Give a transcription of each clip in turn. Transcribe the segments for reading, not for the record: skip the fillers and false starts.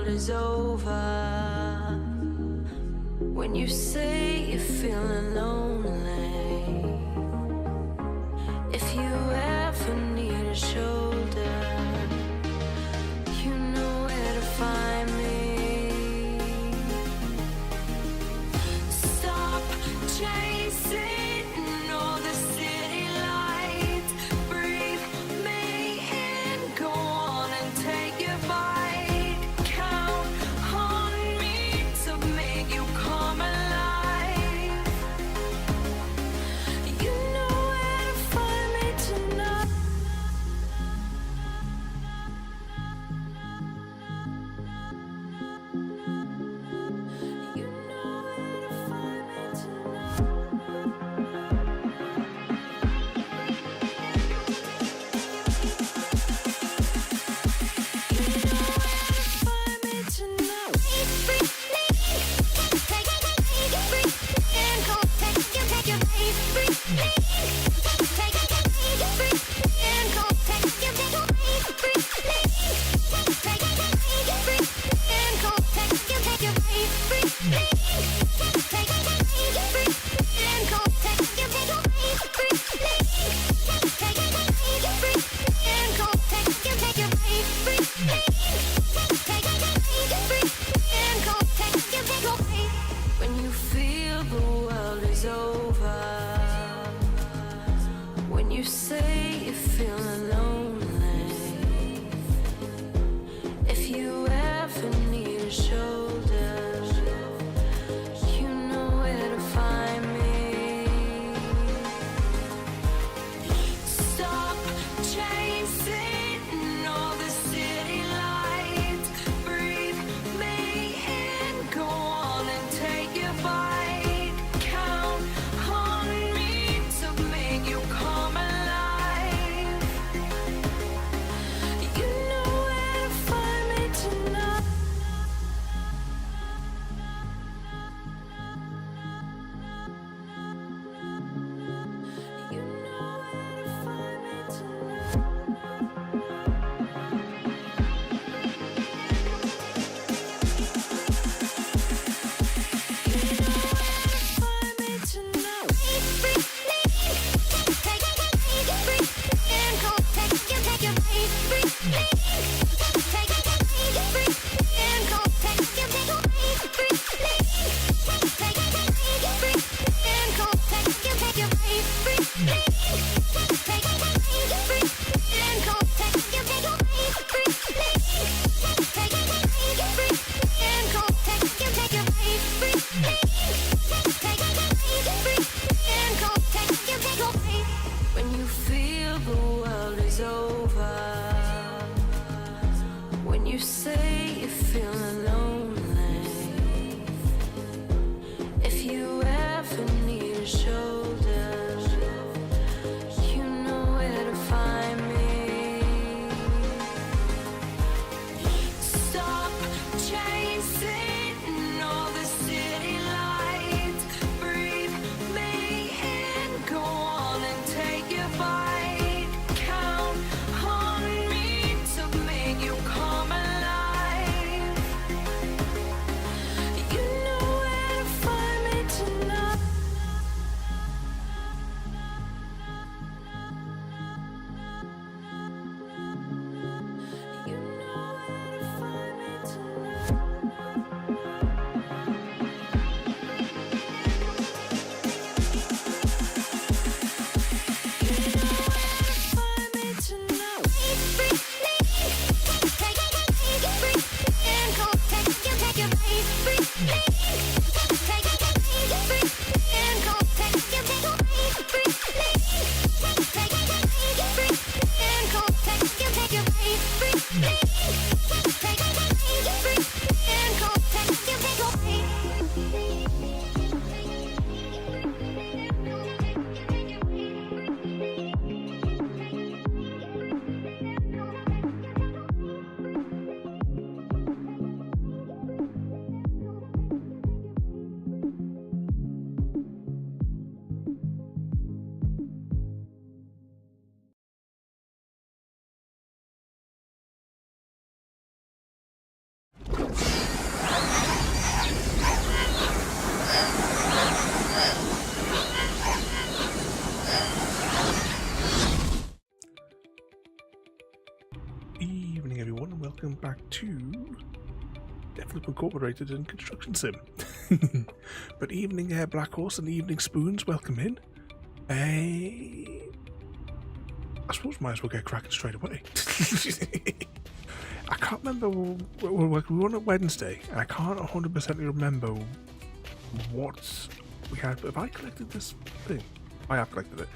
world is over, when you say you're feeling lonely, if you ever need a shoulder, you know where to find me. Stop chasing all the city lights, breathe me in, go on and take your bite, count on me to make you come alive. You know where to find me tonight. You know where to find me tonight. When you feel the world is over, when you say you're feeling lonely, if you ever need a shoulder, you know where to find me. Stop chasing all the city lights, breathe me in, go on and take your bite, count on me to make you come alive. You know where to find me tonight. You know where to find me tonight. When you feel the world is over, when you say you're feeling lonely, if you ever need a shoulder, you know where to find me. Stop chasing all the city lights, breathe me in, go on and take your bite, count on me to make you come alive. welcome back to Deathloop Incorporated and Construction Sim. But evening Black Horse and evening Spoons, welcome in. I suppose might as well get cracking straight away. I can't remember, we were on a Wednesday, and I can't 100% remember what we had, but have I collected this thing? I have collected it.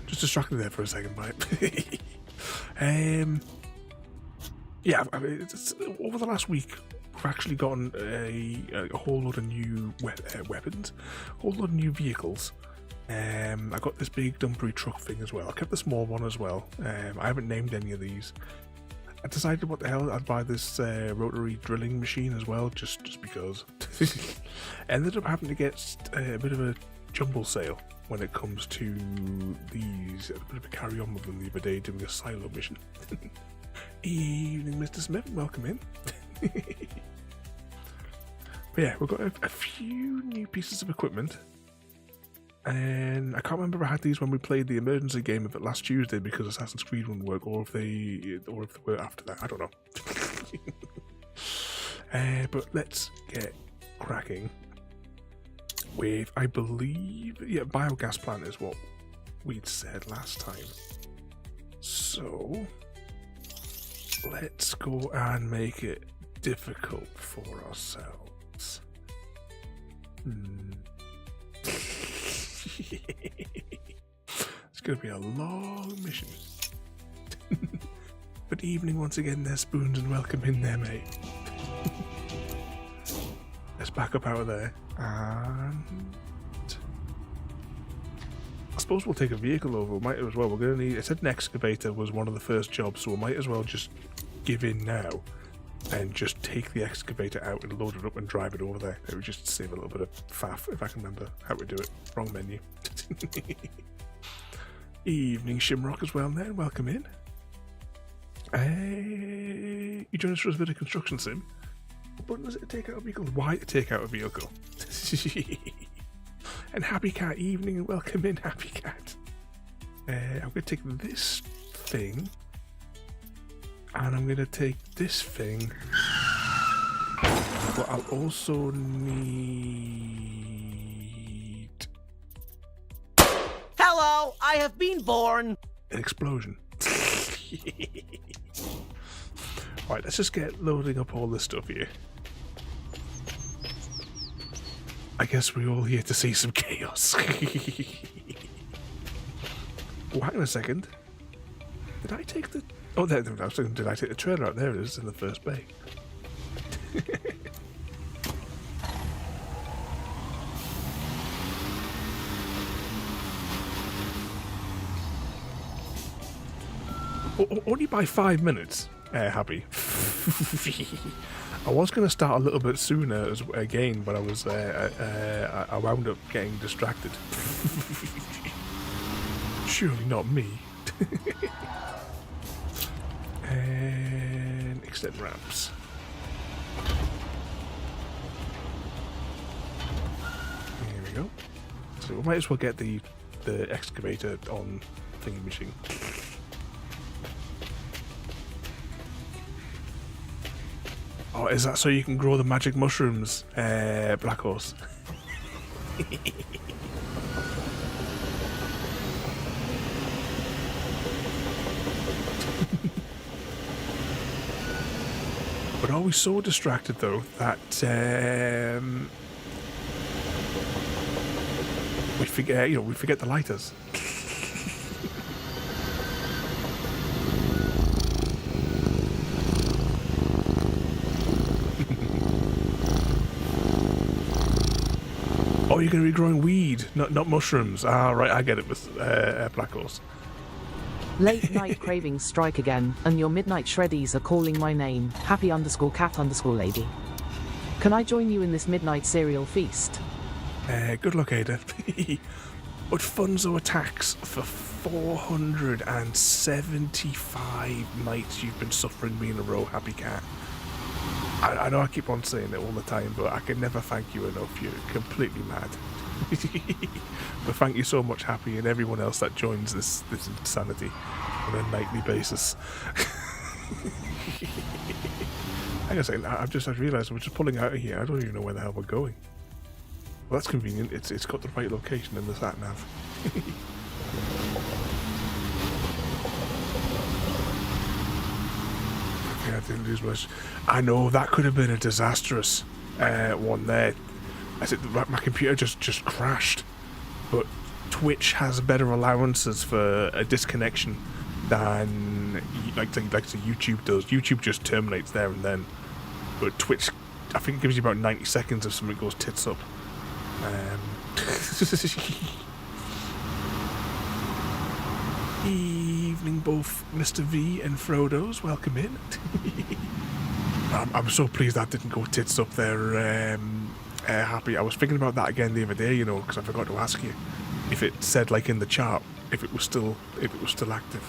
Just distracted there for a second by it. Yeah, I mean, over the last week, we've actually gotten a whole lot of new weapons, a whole lot of new vehicles. I got this big dumpery truck thing as well. I kept the small one as well. I haven't named any of these. I decided what the hell, I'd buy this rotary drilling machine as well, just because. Ended up having to get a bit of a jumble sale when it comes to these. A bit of a carry on with them the other day doing a silo mission. Evening, Mr. Smith, welcome in. But yeah, we've got a few new pieces of equipment. And I can't remember if I had these when we played the emergency game of it last Tuesday because Assassin's Creed wouldn't work, or if they were after that. I don't know. But let's get cracking with, I believe, yeah, biogas plant is what we'd said last time. So let's go and make it difficult for ourselves. It's going to be a long mission. But evening once again there, Spoons, and welcome in there, mate. Let's back up out of there, and I suppose we'll take a vehicle over. We might as well. We're going to need, it said an excavator was one of the first jobs, so we might as well just give in now and just take the excavator out and load it up and drive it over there. It would just save a little bit of faff, if I can remember how to do it. Wrong menu. Evening Shimrock as well there, welcome in. You join us for a bit of construction sim. What button is it to take out a vehicle? Why to take out a vehicle? And Happy Cat, evening and welcome in, Happy Cat. I'm going to take this thing, and I'm going to take this thing, but I'll also need... Hello, I have been born! An explosion. Right, let's just get loading up all this stuff here. I guess we're all here to see some chaos. Oh, hang on a second. Did I take the... Oh, there, I was thinking, did I take the trailer out? There it is, in the first bay. Only by 5 minutes, Happy. I was going to start a little bit sooner again, but I was I wound up getting distracted. Surely not me. And extend ramps. Here we go. So we might as well get the excavator on thingy machine. Oh, is that so you can grow the magic mushrooms, Black Horse? But are we so distracted though that we forget, we forget the lighters? Oh, you're going to be growing weed, not mushrooms. Ah, right, I get it with Black Horse. Late night cravings strike again, and your midnight shreddies are calling my name, happy_cat_lady. Can I join you in this midnight cereal feast? Good luck, AIDA. But Funzo attacks for 475 nights you've been suffering me in a row, Happy Cat. I know I keep on saying it all the time, but I can never thank you enough. You're completely mad. But thank you so much, Happy, and everyone else that joins this insanity on a nightly basis. Like I say, I've realised we're just pulling out of here. I don't even know where the hell we're going. Well, that's convenient. It's got the right location in the sat nav. Yeah, I didn't lose much. I know that could have been a disastrous one there. I said my computer just crashed, but Twitch has better allowances for a disconnection than like YouTube does. YouTube just terminates there and then, but Twitch, I think, it gives you about 90 seconds if something goes tits up. Evening, both Mr. V and Frodo's. Welcome in. I'm so pleased that didn't go tits up there. Happy. I was thinking about that again the other day, you know, because I forgot to ask you if it said, like, in the chart, if it was still active.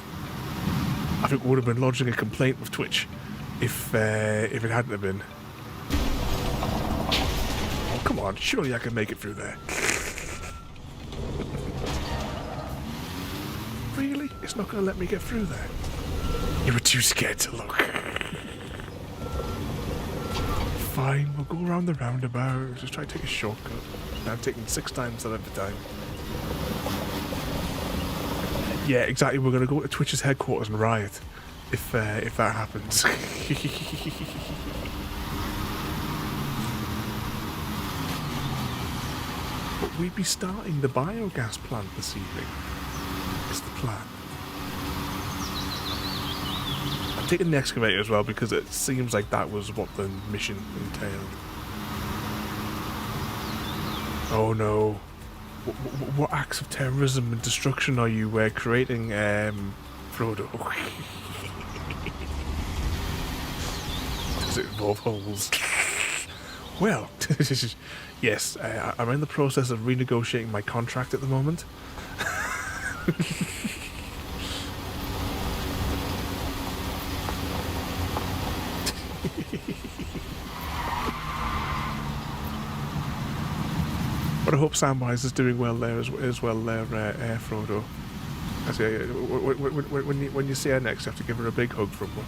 I think we would have been lodging a complaint with Twitch if it hadn't have been. Oh, come on, surely I can make it through there. Really? It's not going to let me get through there? You were too scared to look. Fine, we'll go around the roundabout, just try to take a shortcut. I've taken 6 times out of the time. Yeah, exactly, we're going to go to Twitch's headquarters and riot, if that happens. But we'd be starting the biogas plant this evening, is the plan. I'm taking the excavator as well because it seems like that was what the mission entailed. Oh no. What acts of terrorism and destruction are you creating, Frodo? Does it involve holes? Well, yes, I'm in the process of renegotiating my contract at the moment. But I hope Samwise is doing well there as well there, Frodo. I say, when you see her next, you have to give her a big hug from her.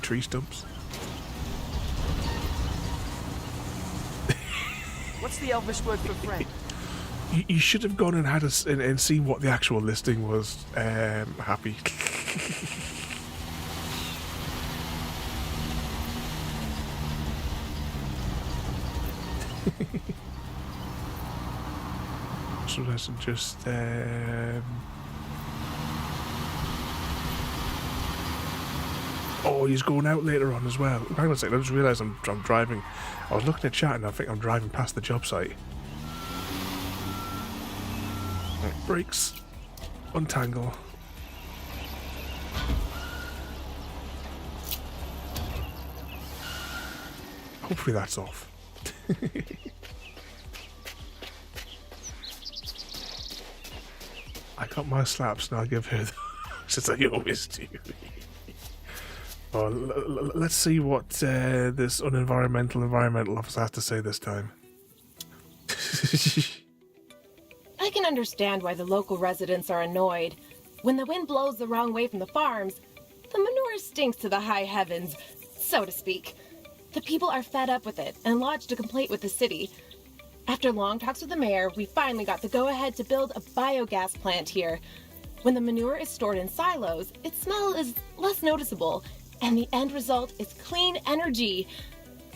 Tree stumps. What's the Elvish word for friend? You should have gone and had and seen what the actual listing was. Happy. So let's just oh, he's going out later on as well. Hang on a second, I just realised I'm driving. I was looking at chat and I think I'm driving past the job site. Right, brakes. Untangle. Hopefully that's off. I got my slaps and I'll give her those as I always do. Oh, let's see what this environmental officer has to say this time. I can understand why the local residents are annoyed. When the wind blows the wrong way from the farms, the manure stinks to the high heavens, so to speak. The people are fed up with it and lodged a complaint with the city. After long talks with the mayor, we finally got the go-ahead to build a biogas plant here. When the manure is stored in silos, its smell is less noticeable, and the end result is clean energy,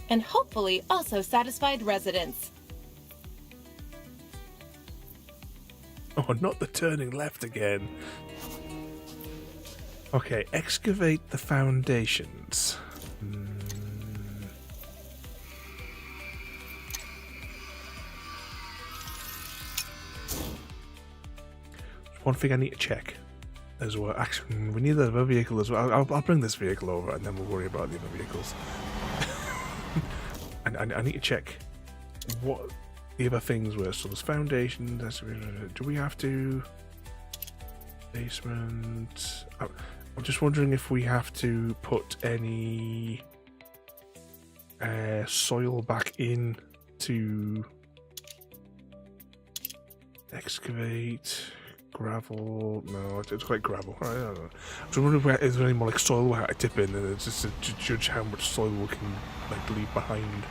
and hopefully also satisfied residents. Oh, not the turning left again. Okay, excavate the foundations. One thing I need to check as well. Actually, we need the other vehicle as well. I'll bring this vehicle over and then we'll worry about the other vehicles. And I need to check what the other things were. So there's foundation. Do we have to basement? I'm just wondering if we have to put any soil back in to Excavate, gravel. No, it's quite gravel. I don't know. I was wondering if there's any more like soil where I tip in, and it's just to judge how much soil we can like leave behind.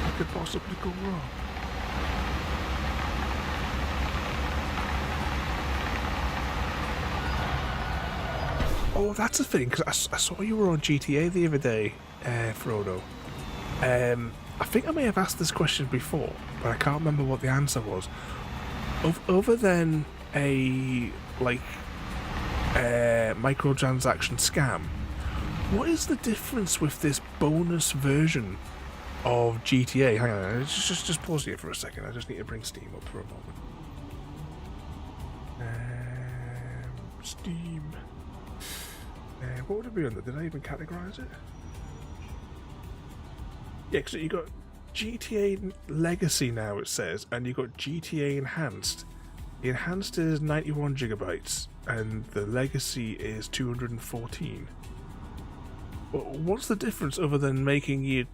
What could possibly go wrong? Oh, that's the thing, because I saw you were on GTA the other day, Frodo. I think I may have asked this question before, but I can't remember what the answer was. Other than a, like, microtransaction scam, what is the difference with this bonus version of GTA? Hang on, just pause here for a second. I just need to bring Steam up for a moment. Steam. What would it be under? Did I even categorize it? Yeah, because you got GTA Legacy now, it says, and you got GTA Enhanced. The Enhanced is 91 gigabytes, and the Legacy is 214. What's the difference other than making you,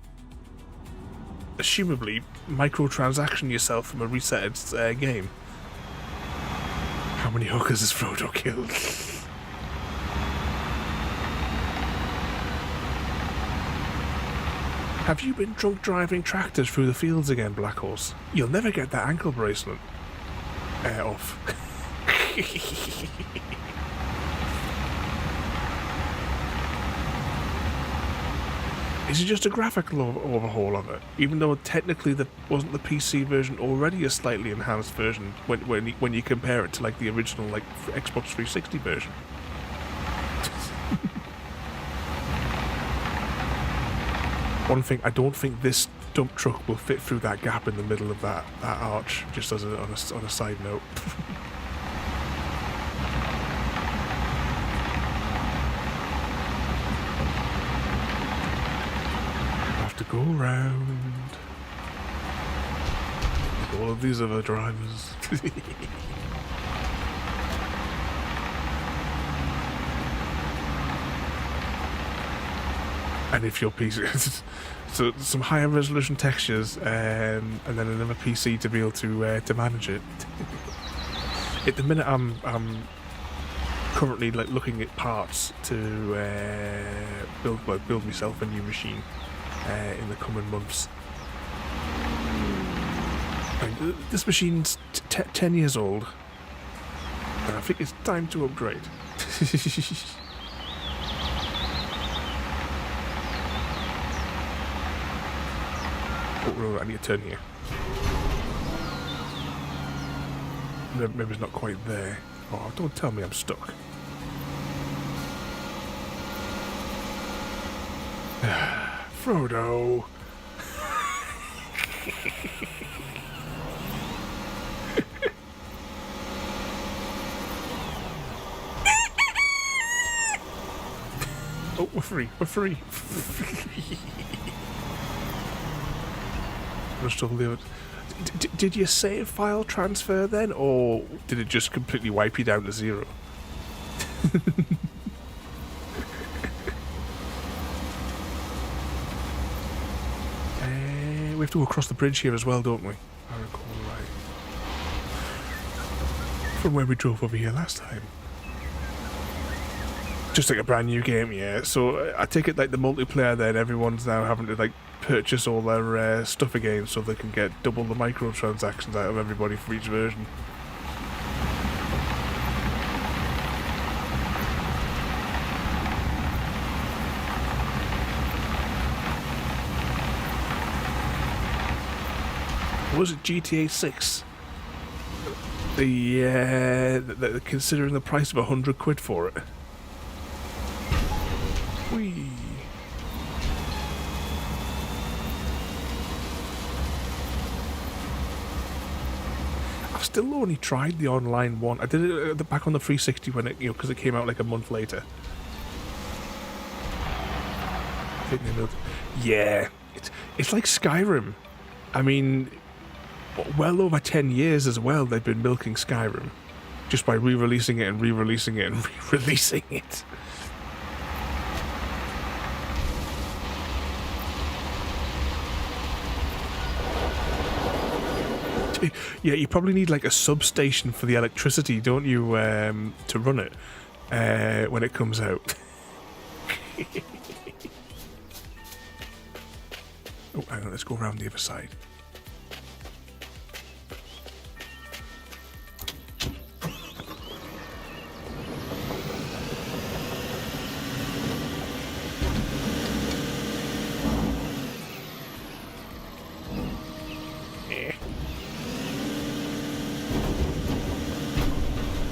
assumably, microtransaction yourself from a resetted game? How many hookers has Frodo killed? Have you been drunk driving tractors through the fields again, Black Horse? You'll never get that ankle bracelet off. Is it just a graphical overhaul of it? Even though technically there wasn't the PC version already a slightly enhanced version when you compare it to like the original like Xbox 360 version. One thing, I don't think this dump truck will fit through that gap in the middle of that arch, just as on a side note. I have to go around with all of these other drivers. And if your PC, so some higher resolution textures, and then another PC to be able to manage it. At the minute, I'm currently like looking at parts to build myself a new machine in the coming months. And this machine's 10 years old, and I think it's time to upgrade. Oh, I need to turn here. Maybe it's not quite there. Oh, don't tell me I'm stuck. Frodo. Oh, we're free. We're free. Did your save file transfer then, or did it just completely wipe you down to zero? We have to go across the bridge here as well, don't we? I recall right. From where we drove over here last time. Just like a brand new game, yeah. So I take it like the multiplayer then, everyone's now having to like purchase all their stuff again so they can get double the microtransactions out of everybody for each version. Was it GTA 6? The considering the price of 100 quid for it. Whee. I've still only tried the online one. I did it back on the 360 when it, because it came out like a month later. I think they built. Yeah, it's like Skyrim. I mean, well over 10 years as well. They've been milking Skyrim just by re-releasing it and re-releasing it and re-releasing it. Yeah, you probably need like a substation for the electricity, don't you, to run it when it comes out. Oh, hang on, let's go around the other side.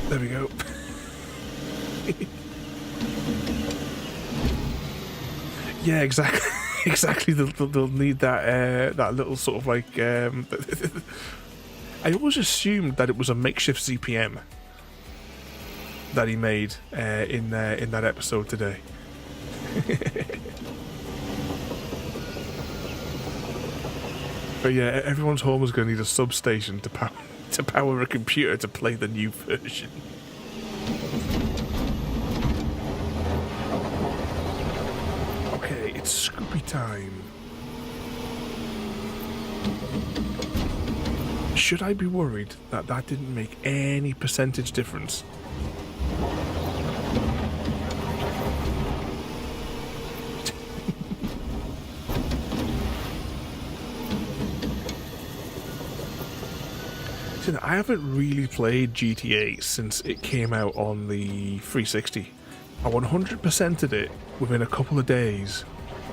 There we go. Yeah, exactly. Exactly. They'll need that that little sort of like. I always assumed that it was a makeshift CPM that he made in that episode today. But yeah, everyone's home is going to need a substation to power a computer to play the new version. Okay, it's Scoopy time. Should I be worried that that didn't make any percentage difference? I haven't really played GTA since it came out on the 360. I 100%ed it within a couple of days.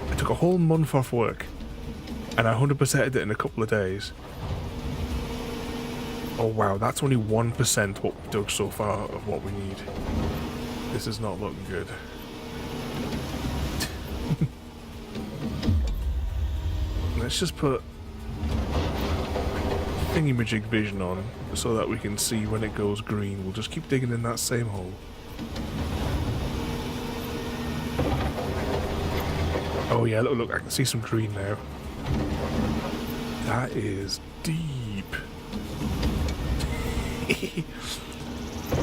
I took a whole month off work, and I 100%ed it in a couple of days. Oh wow, that's only 1% what we've done so far of what we need. This is not looking good. Let's just put thingy-majig vision on so that we can see when it goes green. We'll just keep digging in that same hole. Oh yeah, look, I can see some green now. That is deep.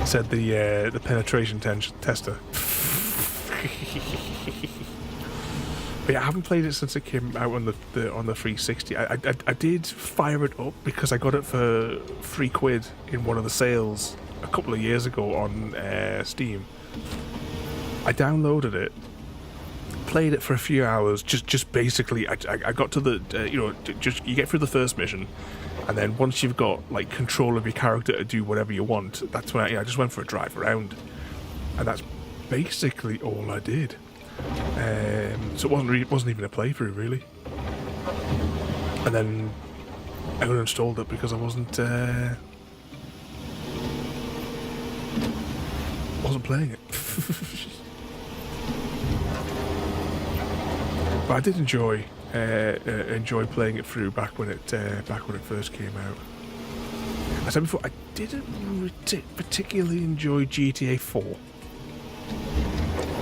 Said the penetration tester. But yeah, I haven't played it since it came out on the 360. I did fire it up because I got it for £3 in one of the sales a couple of years ago on Steam. I downloaded it, played it for a few hours. Just basically, I got to the you get through the first mission, and then once you've got like control of your character to do whatever you want, that's when I just went for a drive around, and that's basically all I did. So it wasn't even a playthrough really, and then I uninstalled it because I wasn't playing it. But I did enjoy playing it through back when it first came out. I said before, I didn't particularly enjoy GTA 4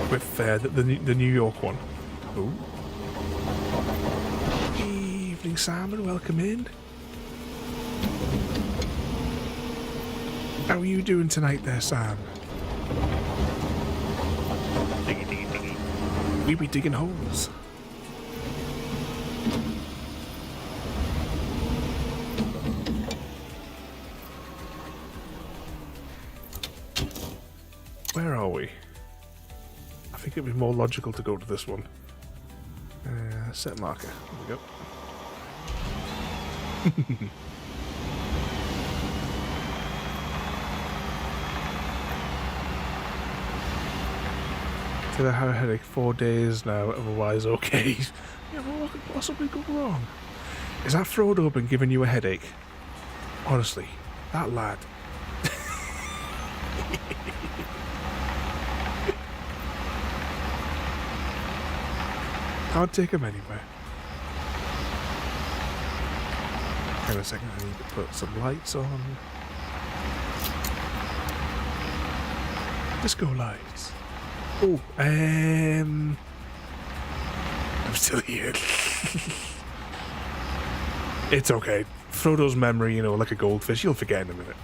with the New York one. Oh. Evening, Simon. Welcome in. How are you doing tonight, there, Sam? Diggy, diggy, diggy. We be digging holes. Where are we? I think it'd be more logical to go to this one. Set marker. There we go. Did I have a headache 4 days now? Otherwise, okay. Yeah, well, what could possibly go wrong? Is that Frodo been giving you a headache? Honestly, that lad. Can't take him anywhere. Hang on a second, I need to put some lights on. Disco lights. Oh, I'm still here. It's okay. Frodo's memory, like a goldfish, you'll forget in a minute.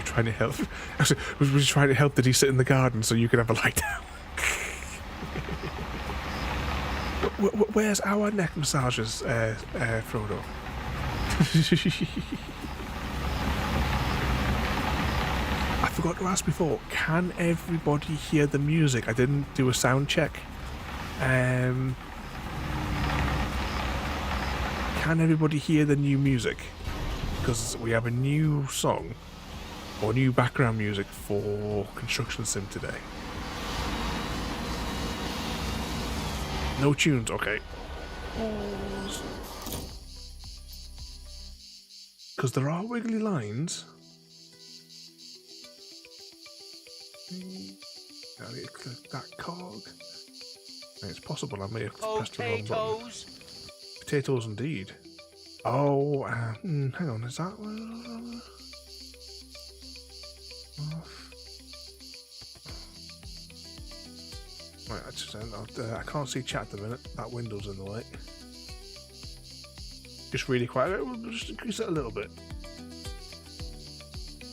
We're trying to help. We're trying to help. Did he sit in the garden so you could have a lie down? Where's our neck massages, Frodo? I forgot to ask before. Can everybody hear the music? I didn't do a sound check. Can everybody hear the new music? Because we have a new song or new background music for Construction Sim today. No tunes, okay. Because there are wiggly lines. Now I need to click that cog. It's possible I may have pressed the wrong button. Potatoes indeed. Oh, hang on, is that one? Right, I can't see chat at the minute. That window's in the way. Just really quiet. We'll just increase it a little bit.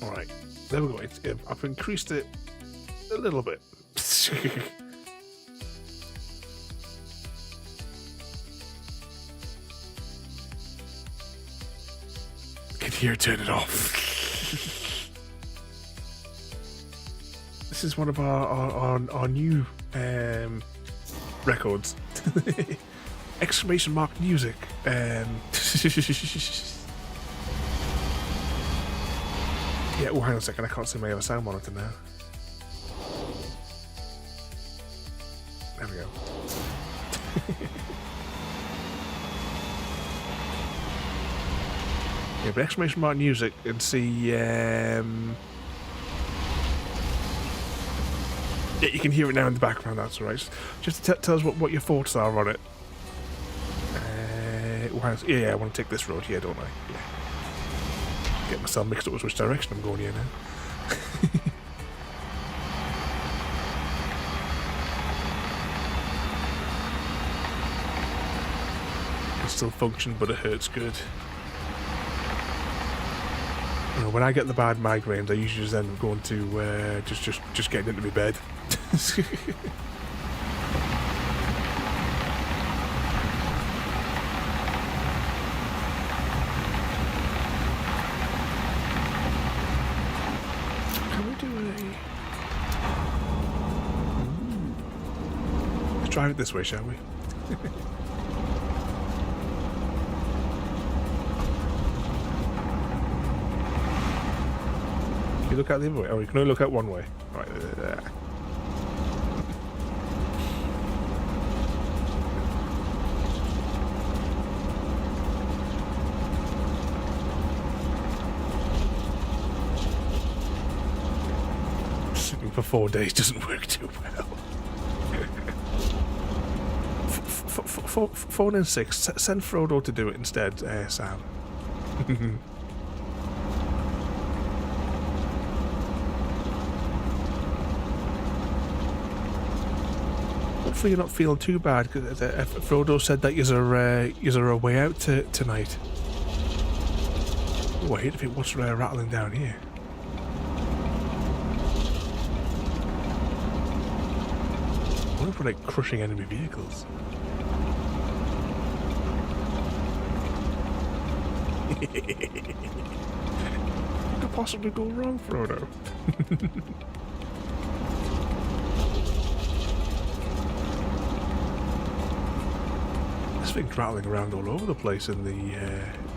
Alright, there we go. I've increased it a little bit. Can you turn it off? This is one of our new records. Exclamation mark music. Yeah, oh, hang on a second. I can't see my other sound monitor now. There we go. Yeah, but exclamation mark music and see. Yeah, you can hear it now in the background. That's all right. Just tell us what your thoughts are on it. Yeah, I want to take this road here, don't I? Yeah. Get myself mixed up with which direction I'm going here now. Can still function, but it hurts good. You know, when I get the bad migraines, I usually just end up going to just getting into my bed. Can we do let's drive it this way, shall we? Can you look out the other way? Oh, you can only look out one way. Right there. Sleeping for 4 days doesn't work too well. 4 and 6. Send Frodo to do it instead, Sam. Hopefully you're not feeling too bad, because Frodo said that you're a way out tonight. Oh, I hate if it was rattling down here. I wonder if we're like crushing enemy vehicles. What could possibly go wrong, Frodo? This thing's rattling around all over the place in the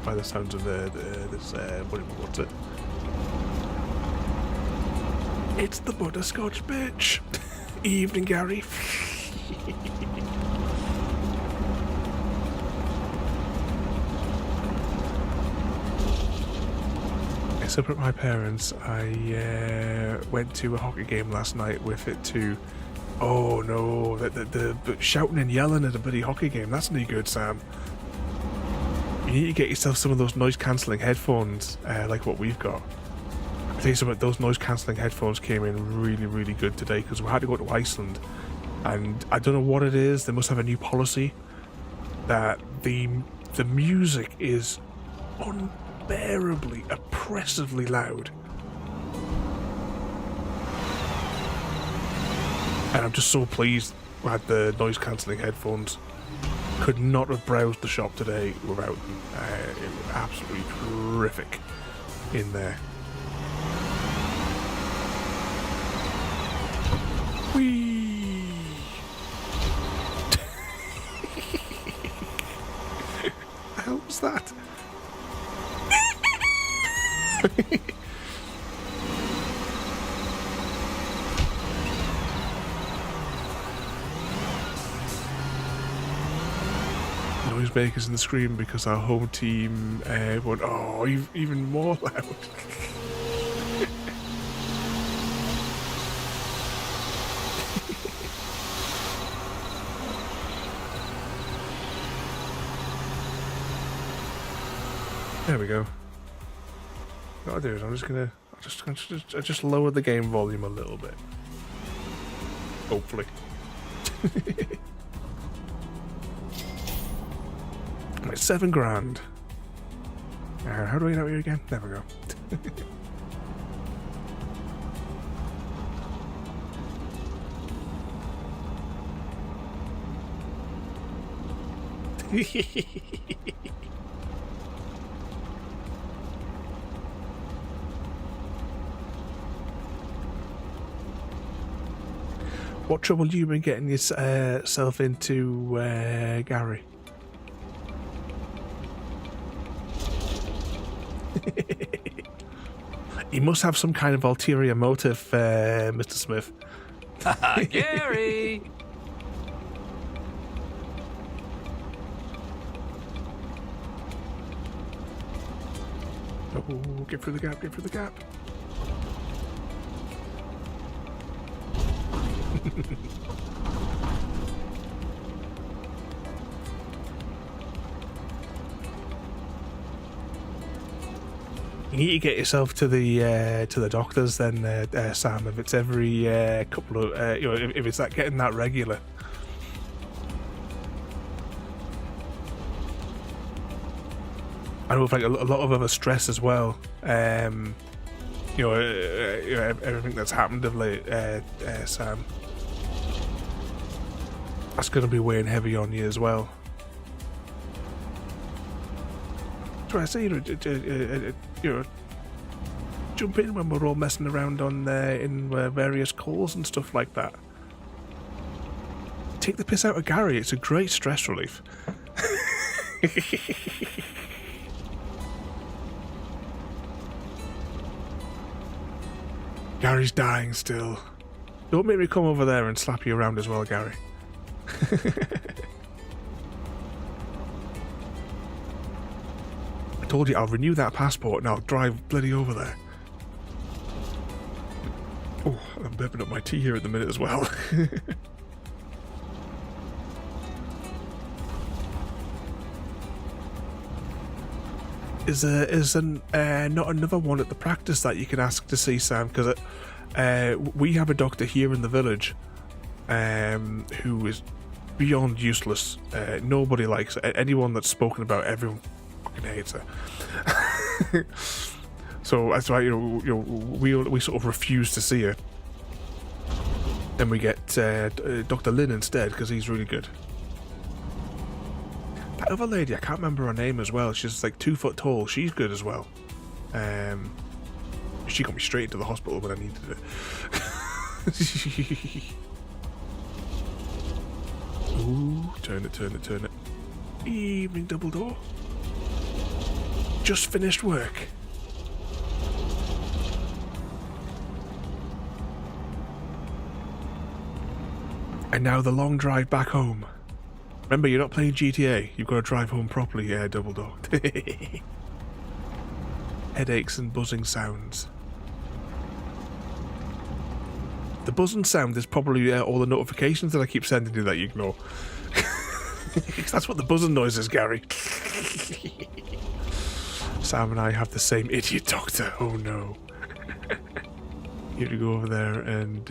by the sounds of this what's it? It's the butterscotch bitch. Evening, Gary. So at my parents, I went to a hockey game last night with it too. Oh no, the shouting and yelling at a bloody hockey game, that's no good, Sam. You need to get yourself some of those noise cancelling headphones, like what we've got. I'll tell you something, those noise cancelling headphones came in really, really good today, because we had to go to Iceland, and I don't know what it is, they must have a new policy that the music is unbearably, oppressively loud. And I'm just so pleased I had the noise cancelling headphones. Could not have browsed the shop today without them. It was absolutely terrific in there. Whee! What the hell was that? Noisemakers in the screen because our home team went, oh, even more loud. There we go. What I'll do is I'm just lower the game volume a little bit. Hopefully. Right, $7,000. How do I get out here again? There we go. What trouble you been getting yourself into, Gary? He must have some kind of ulterior motive, Mr. Smith. Gary! Oh, get through the gap, get through the gap. You need to get yourself to the doctors then, Sam. If it's every couple of, if it's that getting that regular. I know, like a lot of other stress as well. Everything that's happened of late, Sam. That's going to be weighing heavy on you as well. That's why I say, jump in when we're all messing around on in various calls and stuff like that. Take the piss out of Gary. It's a great stress relief. Gary's dying still. Don't make me come over there and slap you around as well, Gary. I told you I'll renew that passport and I'll drive bloody over there. Oh, I'm burping up my tea here at the minute as well. Is there not another one at the practice that you can ask to see, Sam? Because we have a doctor here in the village who is beyond useless. Nobody likes her. Anyone that's spoken about, everyone fucking hates her. So that's why we sort of refuse to see her, and we get Dr. Lin instead because he's really good. That other lady, I can't remember her name as well. She's like 2 foot tall. She's good as well. She got me straight into the hospital when I needed it. Ooh, turn it, turn it, turn it. Evening double door. Just finished work. And now the long drive back home. Remember, you're not playing GTA. You've got to drive home properly, double door. Headaches and buzzing sounds. The buzzing sound is probably all the notifications that I keep sending you that you ignore. That's what the buzzing noise is, Gary. Sam and I have the same idiot doctor. Oh no. You have to go over there and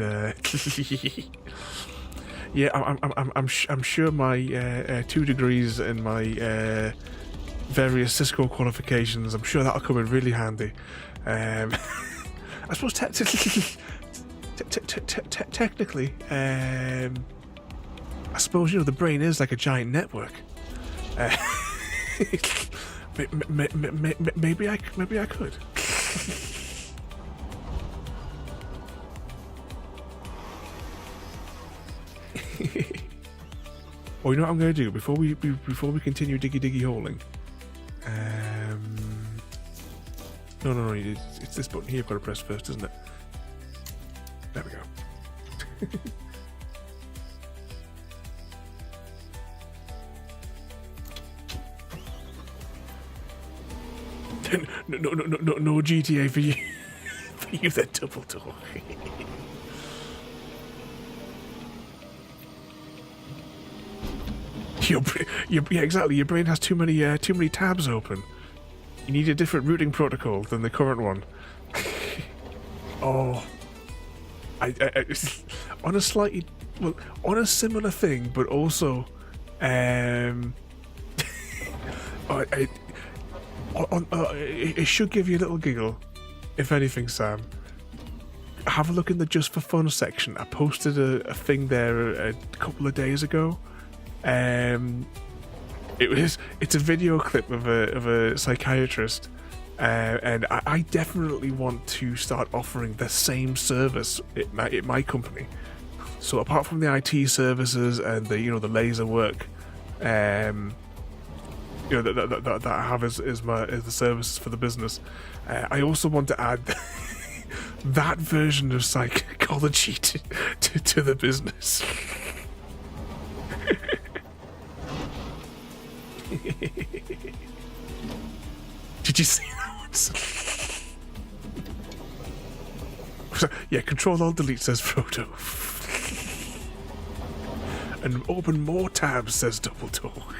yeah, I'm sure my 2 degrees and my various Cisco qualifications, I'm sure that'll come in really handy. I suppose technically, I suppose, you know, the brain is like a giant network. Maybe I could. Well, you know what I'm going to do before we continue diggy hauling. No, it's this button here I've got to press first, isn't it? There we go. No GTA for you. For you, then double talk. Yeah, exactly. Your brain has too many tabs open. You need a different routing protocol than the current one. Oh, I on a slightly, well, on a similar thing, but also, it should give you a little giggle, if anything, Sam. Have a look in the Just for Fun section. I posted a thing there a couple of days ago. It's a video clip of a psychiatrist, and I definitely want to start offering the same service at my company. So apart from the IT services and the laser work, that I have as the services for the business, I also want to add that version of psychology to the business. Did you see that one? Yeah, Control-Alt-Delete says Frodo. And open more tabs says Double Talk.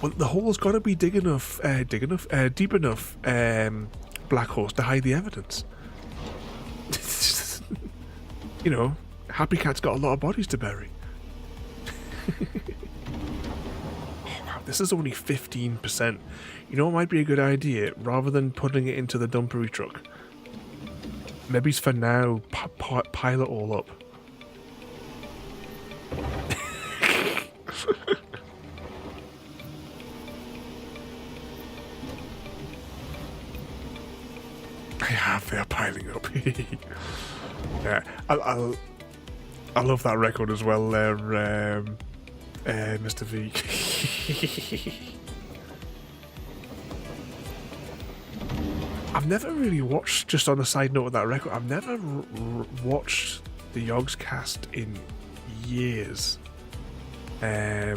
Well, the hole's got to be deep enough, Black Horse, to hide the evidence. You know, Happy Cat's got a lot of bodies to bury. Oh, wow, this is only 15%. You know what might be a good idea? Rather than putting it into the dumpery truck, maybe for now, pile it all up. They are piling up. Yeah, I love that record as well there, Mr. V. I've never really watched, just on a side note of that record, I've never watched the Yogs cast in years. I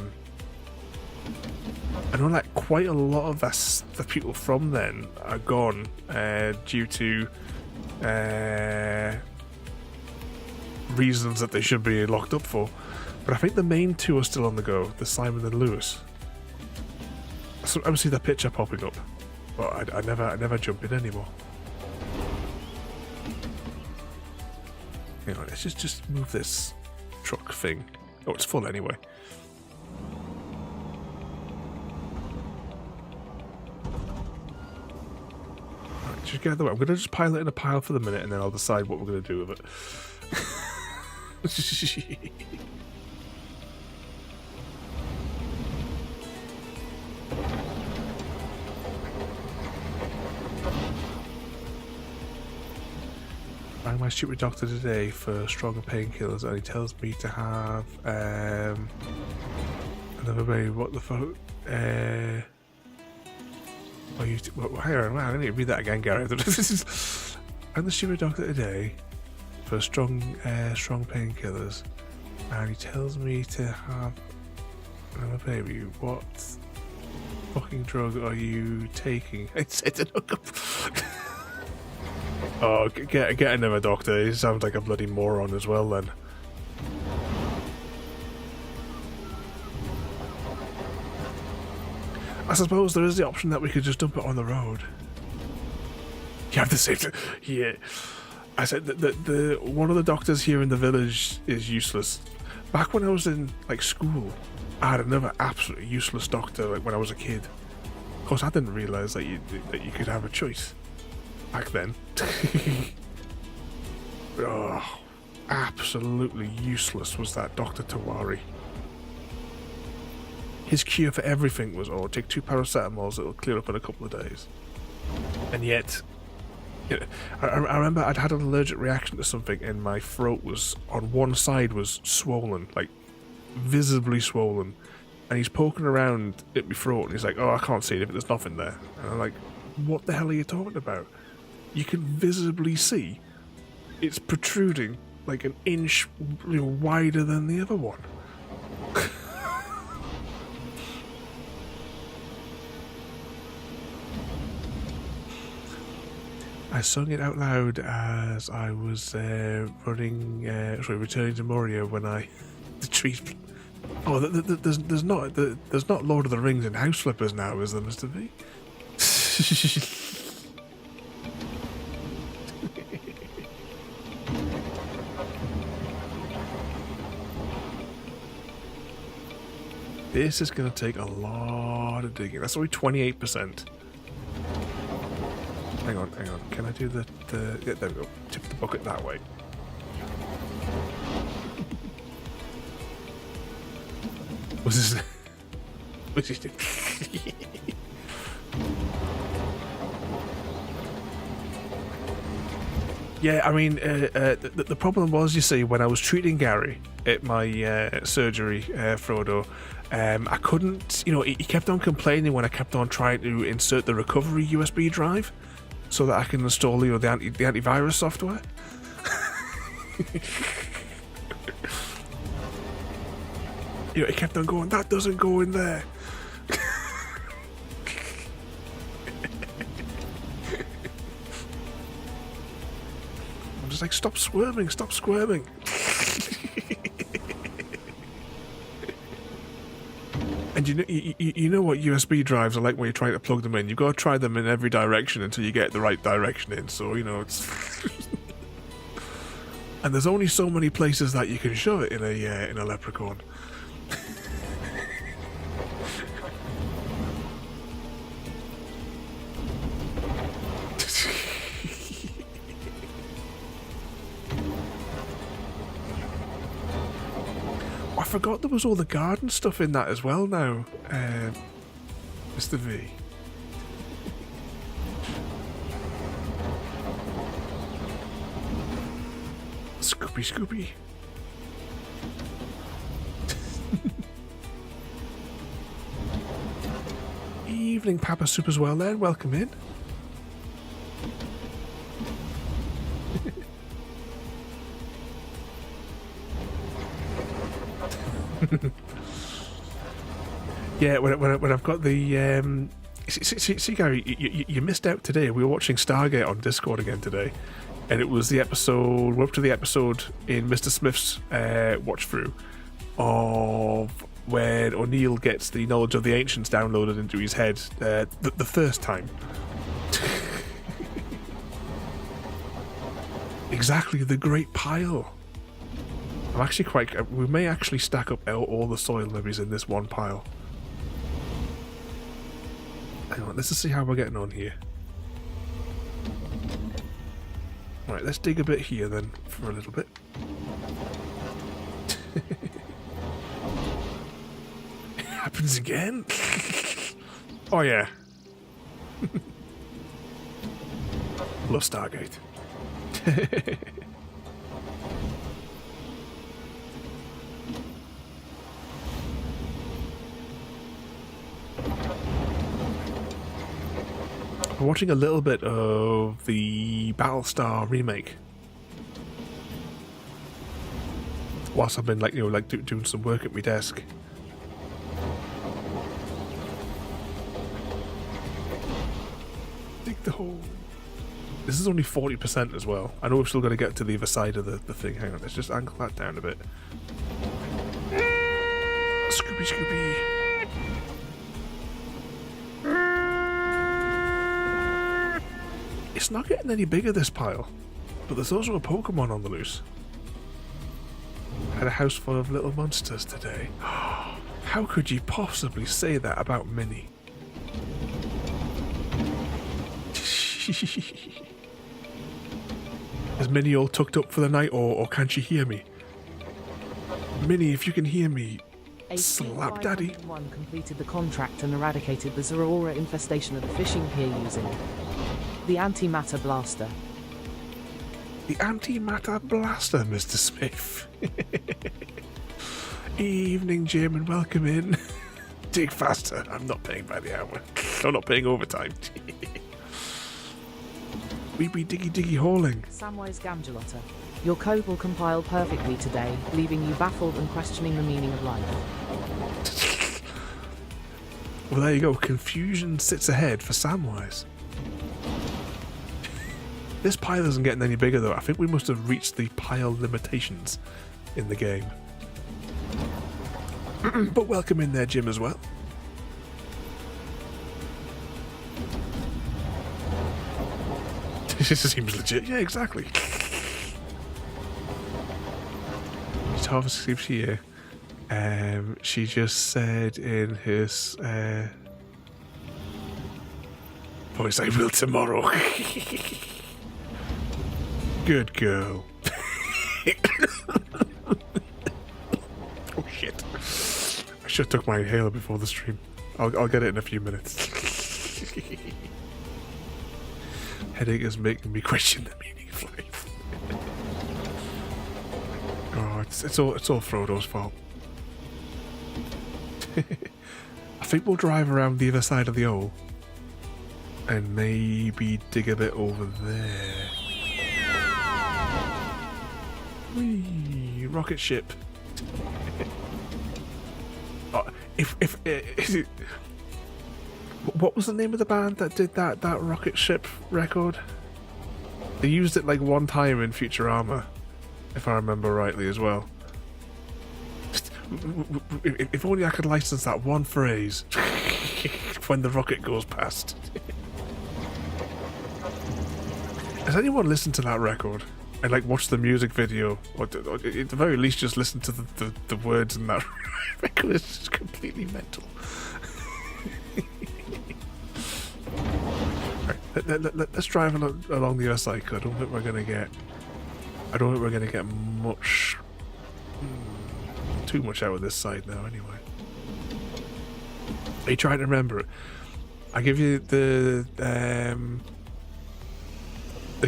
know like quite a lot of the people from then are gone due to reasons that they should be locked up for, but I think the main two are still on the go, the Simon and Lewis. So I see their picture popping up, but I never jump in anymore. You know, let's just move this truck thing. Oh, it's full anyway. Right, just get out of the way. I'm gonna just pile it in a pile for the minute, and then I'll decide what we're gonna do with it. Rang my stupid doctor today for stronger painkillers, and he tells me to have another baby. What the fuck? Hang on, I need to read that again, Gary. I'm the stupid doctor today for strong painkillers, and he tells me to have another baby. What fucking drug are you taking? It's a hookup. Oh, get another doctor. He sounds like a bloody moron as well then. I suppose there is the option that we could just dump it on the road. You have the safety. Yeah. I said that the one of the doctors here in the village is useless. Back when I was in like school, I had another absolutely useless doctor like when I was a kid. Of course, I didn't realise that you could have a choice. back then. Oh, absolutely useless was that Dr. Tawari. His cure for everything was, oh, take 2 paracetamols, it'll clear up in a couple of days. And yet, you know, I remember I'd had an allergic reaction to something and my throat was, on one side was swollen, like visibly swollen. And he's poking around at my throat and he's like, oh, I can't see it, there's nothing there. And I'm like, what the hell are you talking about? You can visibly see it's protruding like an inch, you know, wider than the other one. I sung it out loud as I was returning to Moria when I the trees. Oh, there's not Lord of the Rings and House Flippers now, is there, Mr. V? This is going to take a lot of digging. That's only 28%. Hang on. Can I do the yeah, there we go. Tip the bucket that way. Was this... Yeah, I mean, the problem was, you see, when I was treating Gary at my surgery, Frodo, I couldn't, you know, he kept on complaining when I kept on trying to insert the recovery USB drive so that I can install, you know, the antivirus software. You know, it kept on going, that doesn't go in there. I'm just like, stop squirming. And you know what USB drives are like when you're trying to plug them in. You've got to try them in every direction until you get the right direction in. So, you know, it's... And there's only so many places that you can shove it in a leprechaun. I forgot there was all the garden stuff in that as well now, Mr. V. Scooby. Evening, Papa Soup as well then, welcome in. Yeah, when I've got the see Gary, you missed out today. We were watching Stargate on Discord again today, and it was the episode. We're up to the episode in Mr. Smith's watch through of when O'Neill gets the knowledge of the ancients downloaded into his head the first time. Exactly, the Great Pile. I'm actually quite... We may actually stack up all the soil levies in this one pile. Hang on, let's just see how we're getting on here. Alright, let's dig a bit here then, for a little bit. It happens again? Oh yeah. Love Stargate. I'm watching a little bit of the Battlestar remake whilst I've been doing some work at my desk. Dig the hole. This is only 40% as well. I know we've still got to get to the other side of the thing. Hang on, let's just angle that down a bit. Scooby. It's not getting any bigger, this pile, but there's also a Pokemon on the loose. Had a house full of little monsters today. How could you possibly say that about Minnie? Is Minnie all tucked up for the night, or can she hear me? Minnie, if you can hear me, slap daddy. 501 completed the contract and eradicated the Zorora infestation at the fishing pier using the antimatter blaster. The antimatter blaster, Mr. Smith. Evening, Jim, and welcome in. Dig faster. I'm not paying by the hour. I'm not paying overtime. We be diggy hauling. Samwise Gamgelotta. Your code will compile perfectly today, leaving you baffled and questioning the meaning of life. Well, there you go. Confusion sits ahead for Samwise. This pile isn't getting any bigger, though. I think we must have reached the pile limitations in the game. But welcome in there, Jim, as well. This seems legit. Yeah, exactly. Obviously here. She just said in his voice, I will tomorrow. Good girl. Oh shit. I should have took my inhaler before the stream. I'll get it in a few minutes. Headache is making me question the meaning of life. Oh, it's all Frodo's fault. I think we'll drive around the other side of the hole and maybe dig a bit over there. Whee, rocket ship. Oh, what was the name of the band that did that rocket ship record? They used it like one time in Futurama, if I remember rightly as well. If only I could license that one phrase when the rocket goes past. Has anyone listened to that record and like watched the music video, or at the very least just listen to the words in that record? It's just completely mental. Let's drive along the other side, because I don't think we're gonna get much, too much out of this side now. Anyway, are you trying to remember it? I give you the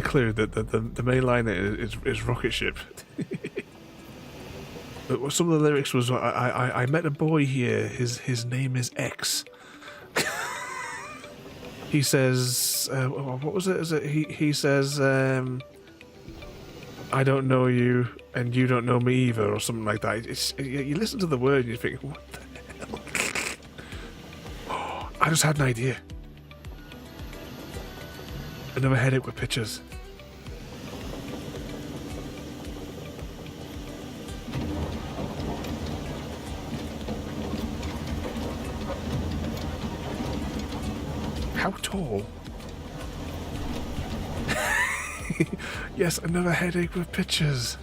clue that the main line is rocket ship. But some of the lyrics was I met a boy here. His name is X. He says, what was it? Is it he says, I don't know you, and you don't know me either, or something like that. You listen to the word and you think, what the hell? Oh, I just had an idea. Another headache with pictures. How tall? Yes, another headache with pictures.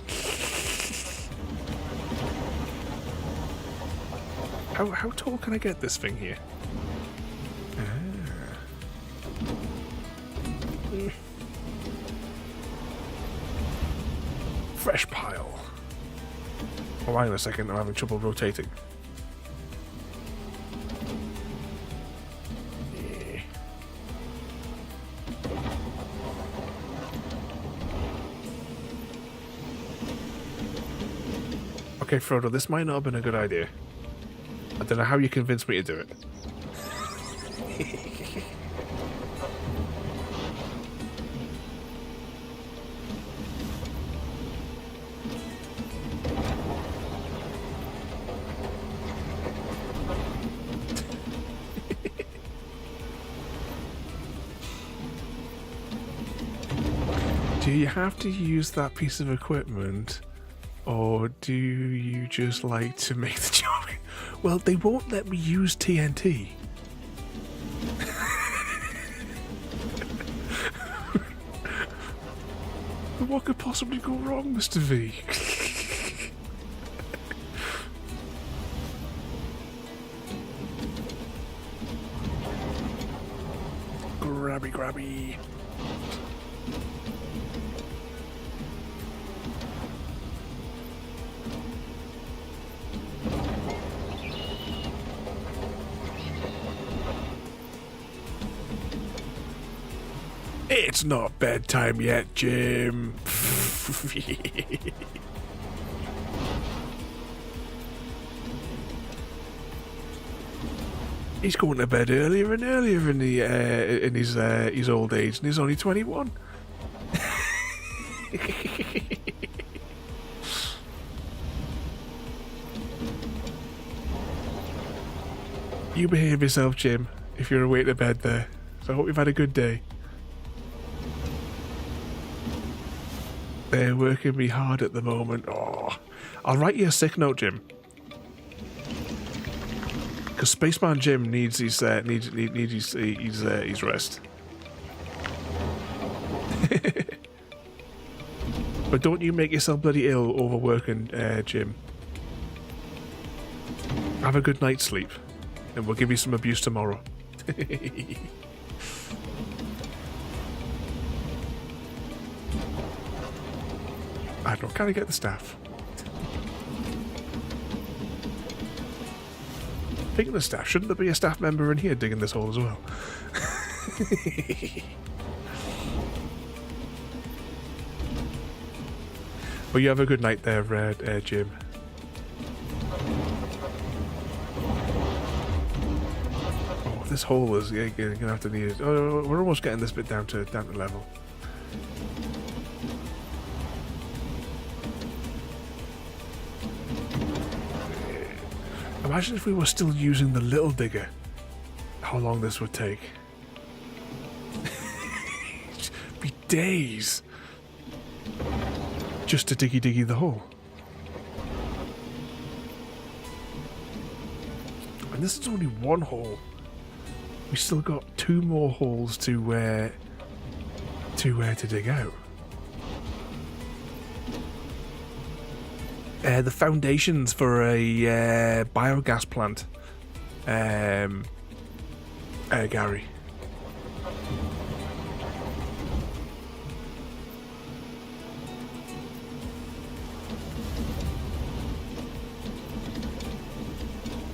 How tall can I get this thing here? Fresh pile. Oh, hang on a second, I'm having trouble rotating. Okay, Frodo, this might not have been a good idea. I don't know how you convinced me to do it. Do you have to use that piece of equipment? Or do you just like to make the joke? Well, they won't let me use TNT. What could possibly go wrong, Mr. V? Grabby. It's not bedtime yet, Jim. He's going to bed earlier and earlier in his old age, and he's only 21. You behave yourself, Jim, if you're away to bed there. So I hope you've had a good day. They're working me hard at the moment. Oh, I'll write you a sick note, Jim. Because Spaceman Jim needs his rest. But don't you make yourself bloody ill overworking, Jim. Have a good night's sleep, and we'll give you some abuse tomorrow. I don't know, can I get the staff? Speaking of staff, shouldn't there be a staff member in here digging this hole as well? Well, you have a good night there, Jim. Oh, this hole is gonna have to need it. Oh, we're almost getting this bit down to level. Imagine if we were still using the little digger. How long this would take. It'd be days. Just to diggy the hole. And this is only one hole. We still got 2 more holes to dig out. The foundations for a biogas plant, Gary.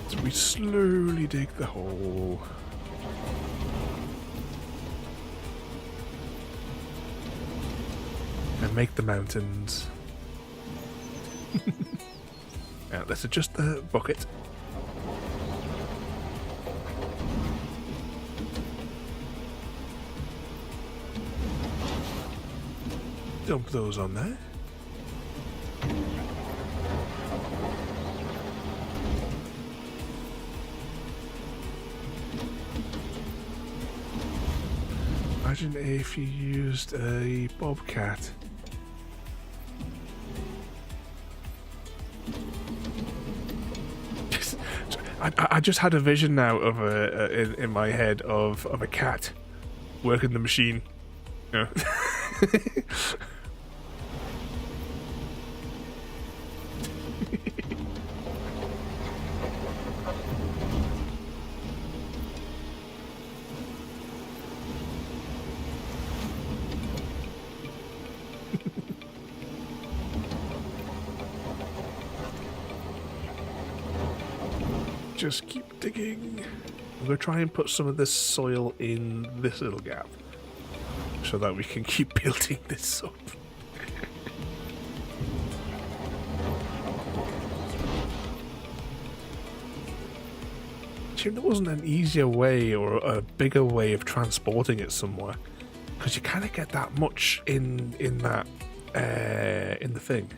So we slowly dig the hole. And make the mountains. Now, let's adjust the bucket. Dump those on there. Imagine if you used a bobcat. I just had a vision now of in my head of a cat working the machine. You know? Just keep digging. I'm going to try and put some of this soil in this little gap so that we can keep building this up. There wasn't an easier way or a bigger way of transporting it somewhere, because you kind of get that much in that in the thing.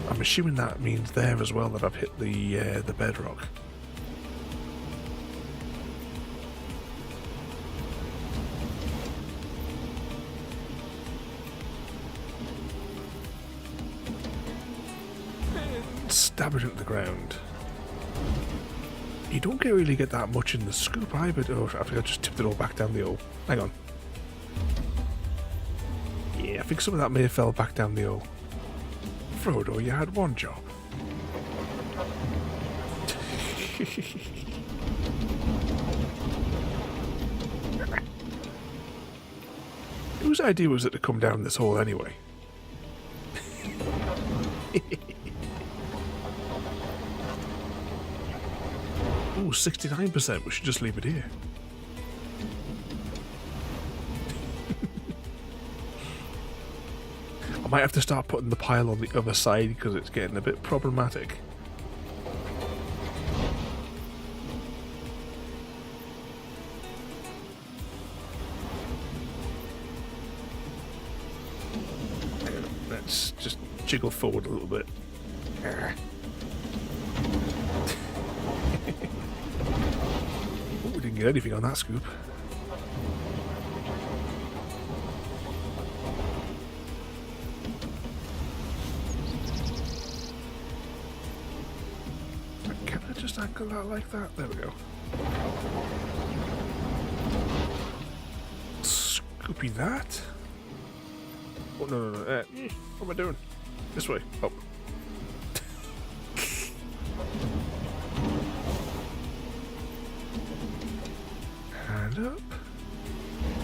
I'm assuming that means there as well that I've hit the bedrock. And stab it into the ground. You don't really get that much in the scoop either. Oh, I think I just tipped it all back down the hole. Hang on. Yeah, I think some of that may have fell back down the hole. Frodo, you had one job. Whose idea was it to come down this hole anyway? Ooh, 69%. We should just leave it here. might have to start putting the pile on the other side because it's getting a bit problematic. Let's just jiggle forward a little bit. Oh, we didn't get anything on that scoop. Can I just angle that like that? There we go. Scoopy that. Oh, no. What am I doing? This way. Up. And up.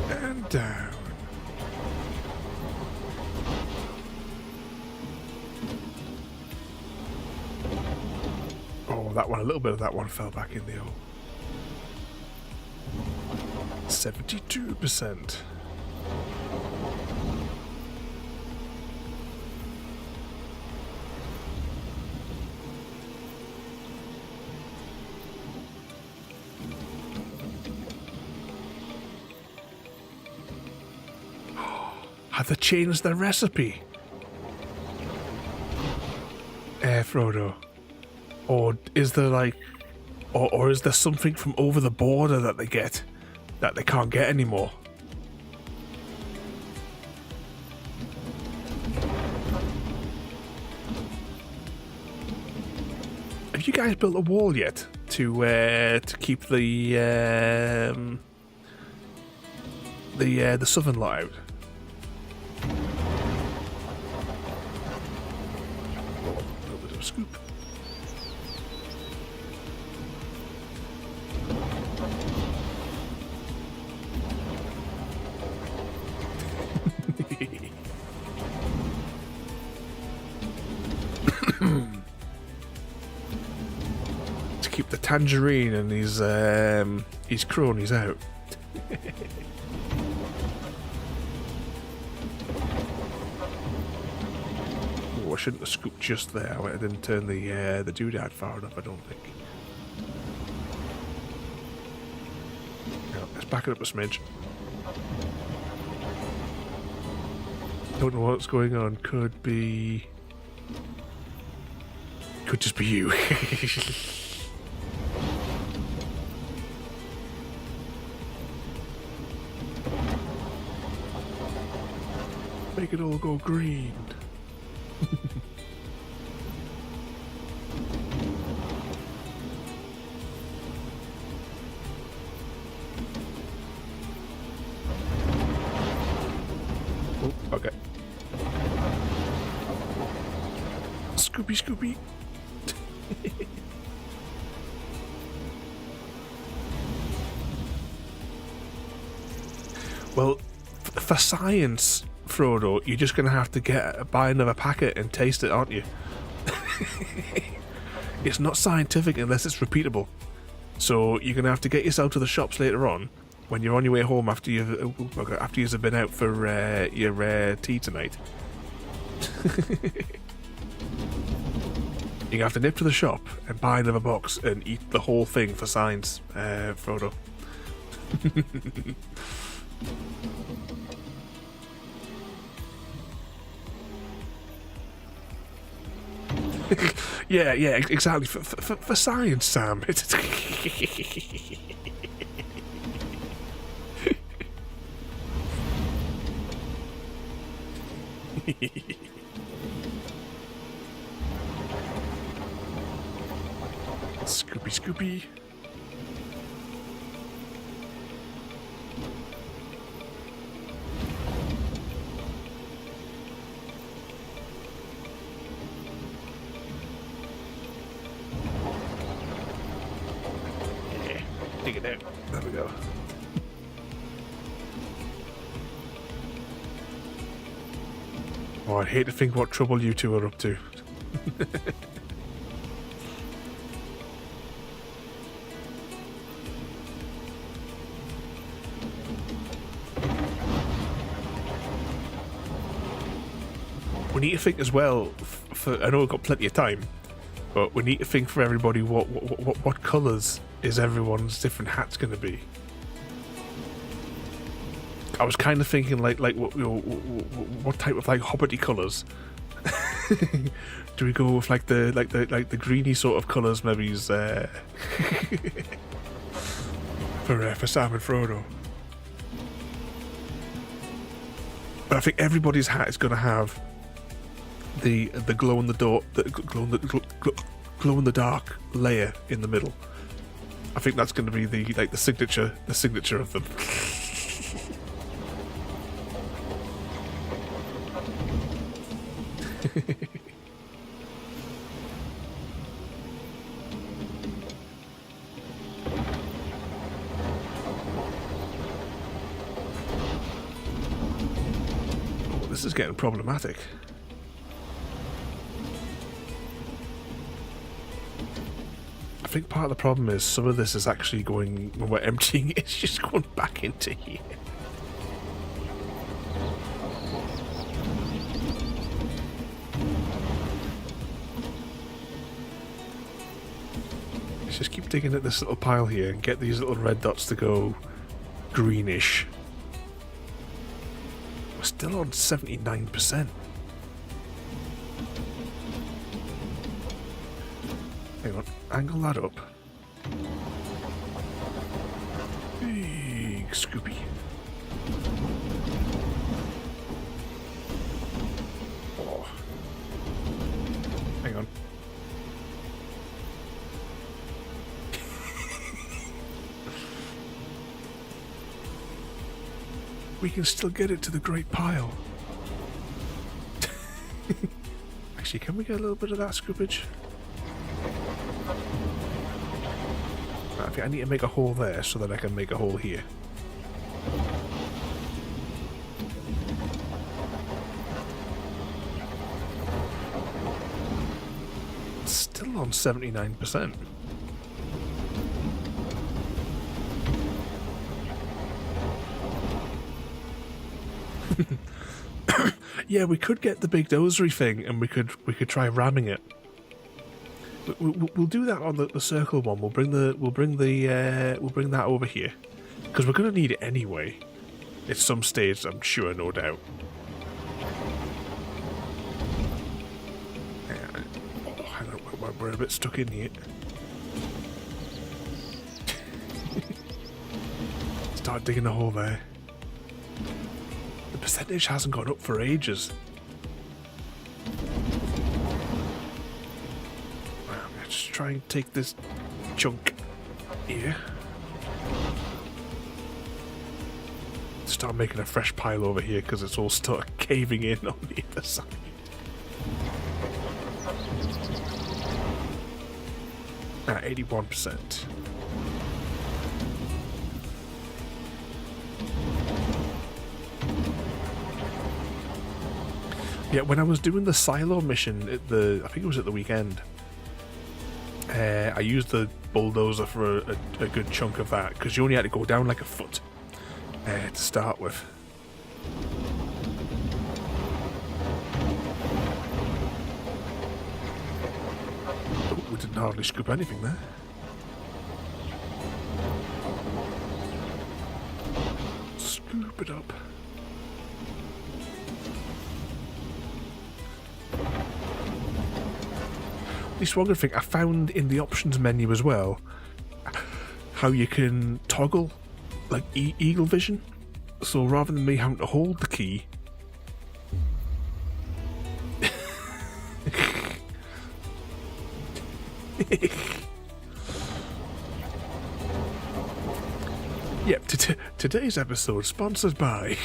And down. Oh, that one, a little bit of that one fell back in the hole. 72%. Have they changed the recipe? Frodo. Or is there like... Or is there something from over the border that they get that they can't get anymore? Have you guys built a wall yet to keep the southern lot out? Scoop. To keep the tangerine and his cronies out. I shouldn't have scooped just there. I didn't turn the doodad far enough, I don't think. No, let's back it up a smidge. Don't know what's going on. Could just be you. Make it all go green. Oh, okay. Scoopy. Well, for science, Frodo, you're just going to have to buy another packet and taste it, aren't you? It's not scientific unless it's repeatable. So you're going to have to get yourself to the shops later on when you're on your way home after you've been out for your tea tonight. You have to nip to the shop and buy another box and eat the whole thing for science, Frodo. yeah, exactly. For science, Sam. Scoopy. Dig it out. There we go. Oh, I'd hate to think what trouble you two are up to. we need to think as well. I know we've got plenty of time, but we need to think for everybody what colours is everyone's different hats going to be. I was kind of thinking like what type of like hobbity colours. Do we go with like the greeny sort of colours? Maybe for Sam and Frodo. But I think everybody's hat is going to have the glow in the dark layer in the middle. I think that's going to be the signature of them. This is getting problematic. I think part of the problem is some of this is actually going, when we're emptying it, it's just going back into here. Let's just keep digging at this little pile here and get these little red dots to go greenish. We're still on 79%. Hang on, angle that up. Big Scoopy. Oh. Hang on. We can still get it to the great pile. Actually, can we get a little bit of that scoopage? I think I need to make a hole there so that I can make a hole here. Still on 79%. Yeah, we could get the big dozery thing, and we could try ramming it. We'll do that on the circle one. We'll bring that over here because we're going to need it anyway. At some stage, I'm sure, no doubt. Oh, hang on, we're a bit stuck in here. Start digging a hole there. The percentage hasn't gone up for ages. Just try and take this chunk here. Start making a fresh pile over here because it's all started caving in on the other side. At 81%. Yeah, when I was doing the silo mission at I think it was at the weekend, I used the bulldozer for a good chunk of that because you only had to go down like a foot to start with. Oh, we didn't hardly scoop anything there. Scoop it up. At least one good thing I found in the options menu as well, how you can toggle like eagle vision. So rather than me having to hold the key, yep. Today's episode sponsored by.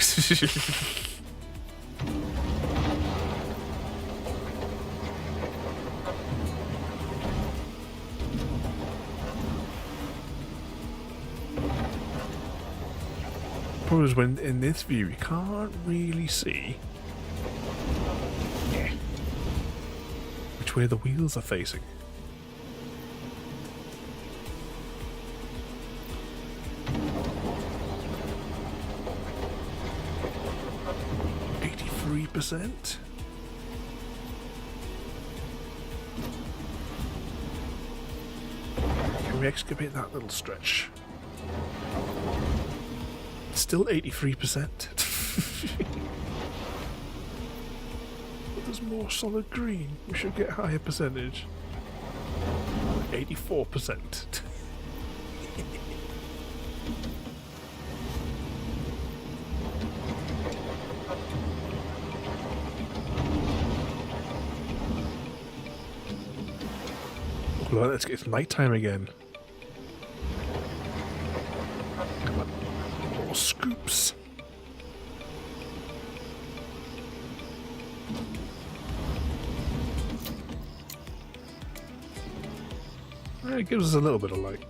Problem is when in this view you can't really see which way the wheels are facing. %. we excavate that little stretch? Still 83%. But there's more solid green. We should get a higher percentage. 84%. Well, let's get it's nighttime again. Come on. More scoops. It gives us a little bit of light.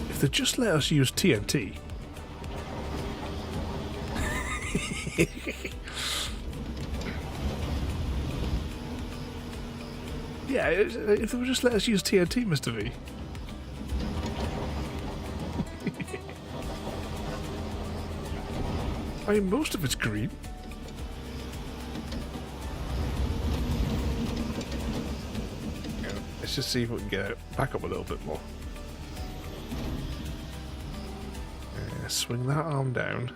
If they just let us use TNT. Yeah, if they would just let us use TNT, Mr. V. I mean, most of it's green. Yeah, let's just see if we can get it back up a little bit more. Swing that arm down.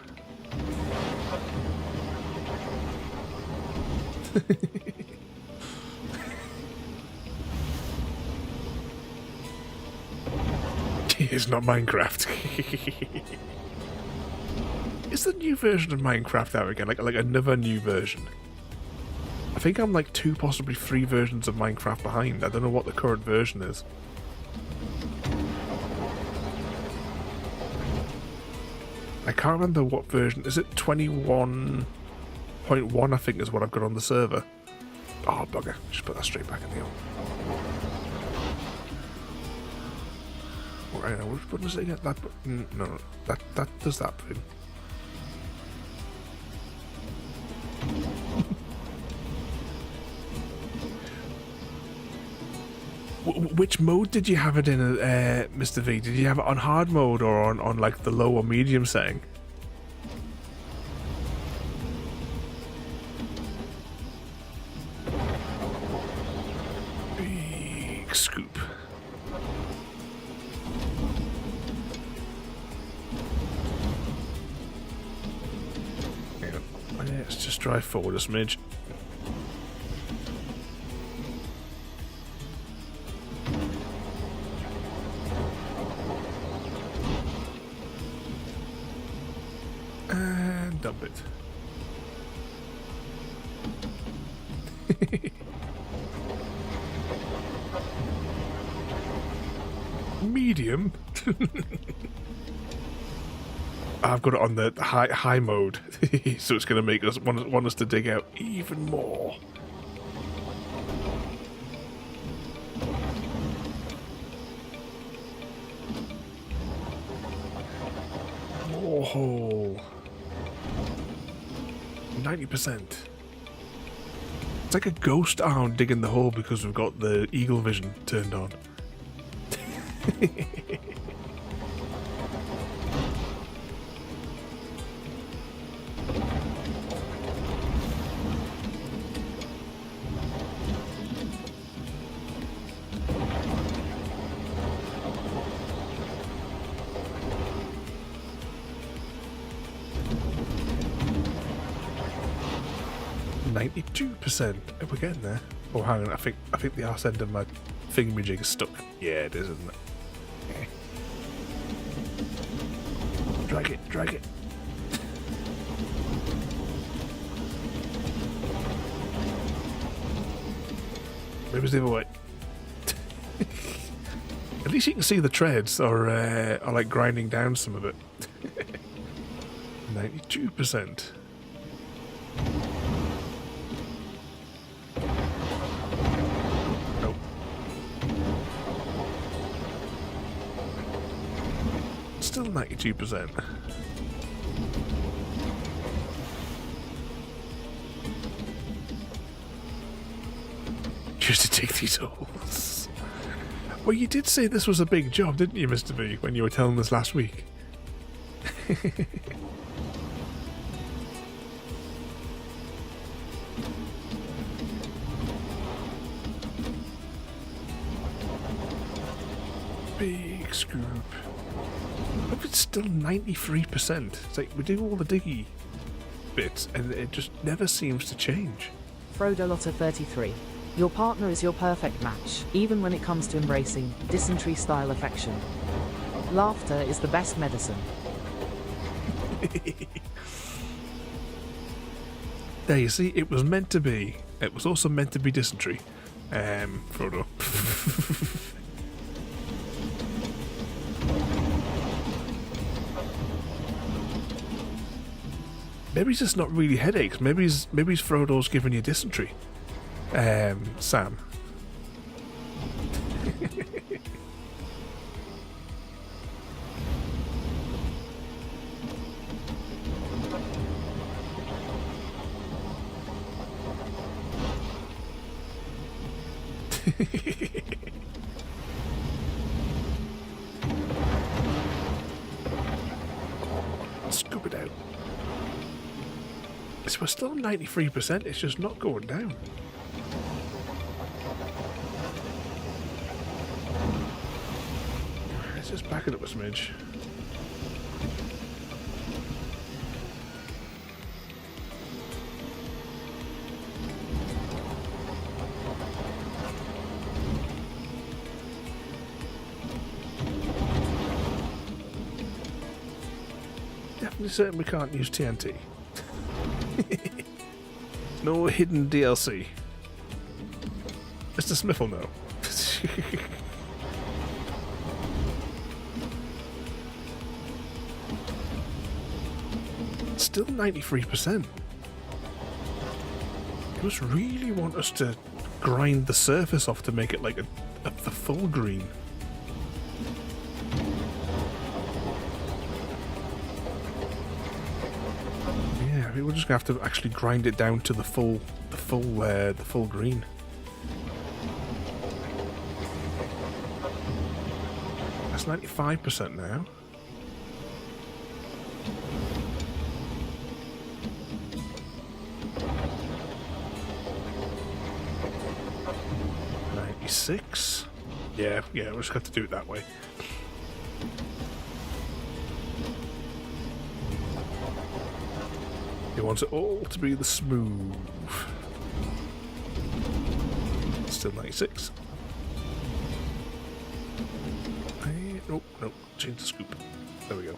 It's not Minecraft. Is the new version of Minecraft out again? Like another new version? I think I'm like 2, possibly 3 versions of Minecraft behind. I don't know what the current version is. I can't remember what version. Is it 21.1 I think is what I've got on the server. Oh bugger, just put that straight back in the hole. Right now, which button does it get? That button? No, that does that thing. Which mode did you have it in, Mr. V? Did you have it on hard mode or on like the low or medium setting? Big scoop. Let's just drive forward a smidge. And dump it. Medium? I've got it on the high mode, so it's going to make us want us to dig out even more. Oh, 90%. It's like a ghost arm digging the hole because we've got the eagle vision turned on. 92%. We're getting there. Oh, hang on. I think the arse end of my thingamajig is stuck. Yeah, it is, isn't it? Okay. Drag it, drag it. Maybe it's the other way. At least you can see the treads are like grinding down some of it. 92%. Nope. Still 92%. Just to take these holes. Well, you did say this was a big job, didn't you, Mr. B, when you were telling us last week? Big scoop. Hope it's still 93%. It's like we do all the diggy bits and it just never seems to change. Frodo Lotta 33. Your partner is your perfect match, even when it comes to embracing dysentery-style affection. Laughter is the best medicine. There, you see, it was meant to be. It was also meant to be dysentery. Frodo. Maybe it's just not really headaches. Maybe Frodo's giving you dysentery. Sam. Scoop it out. So we're still 93%, it's just not going down. Let's just back it up a smidge. Definitely certain we can't use TNT. No hidden DLC. Mr. Smith will know. Still 93%. They must really want us to grind the surface off to make it like the full green. We're just gonna have to actually grind it down to the full green. That's 95% now. $96. Yeah, we'll just have to do it that way. He wants it all to be the smooth. Still 96. Nope, change the scoop. There we go.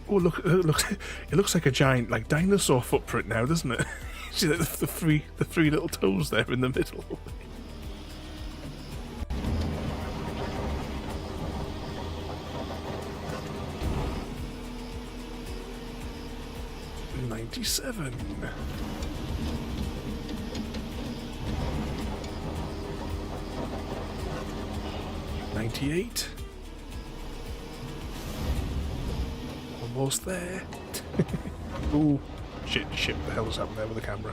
Oh, look! It looks like a giant, like dinosaur footprint now, doesn't it? See the three little toes there in the middle. $97. $98. Almost there. Ooh, shit, what the hell is happening there with the camera?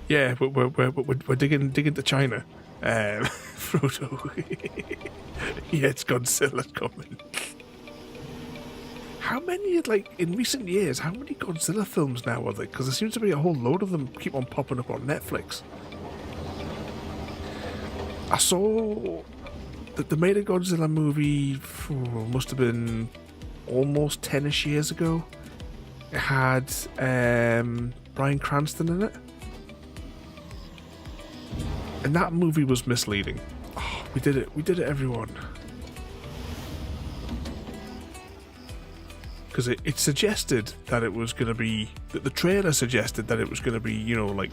Yeah, we're digging to China. Frodo. Yeah, it's Godzilla coming. How many, like, in recent years, how many Godzilla films now are there? Because there seems to be a whole load of them keep on popping up on Netflix. I saw that they made a Godzilla movie, must have been almost 10-ish years ago. It had Bryan Cranston in it. And that movie was misleading. Oh, we did it everyone. Because it suggested that it was going to be... that the trailer suggested that it was going to be, you know, like...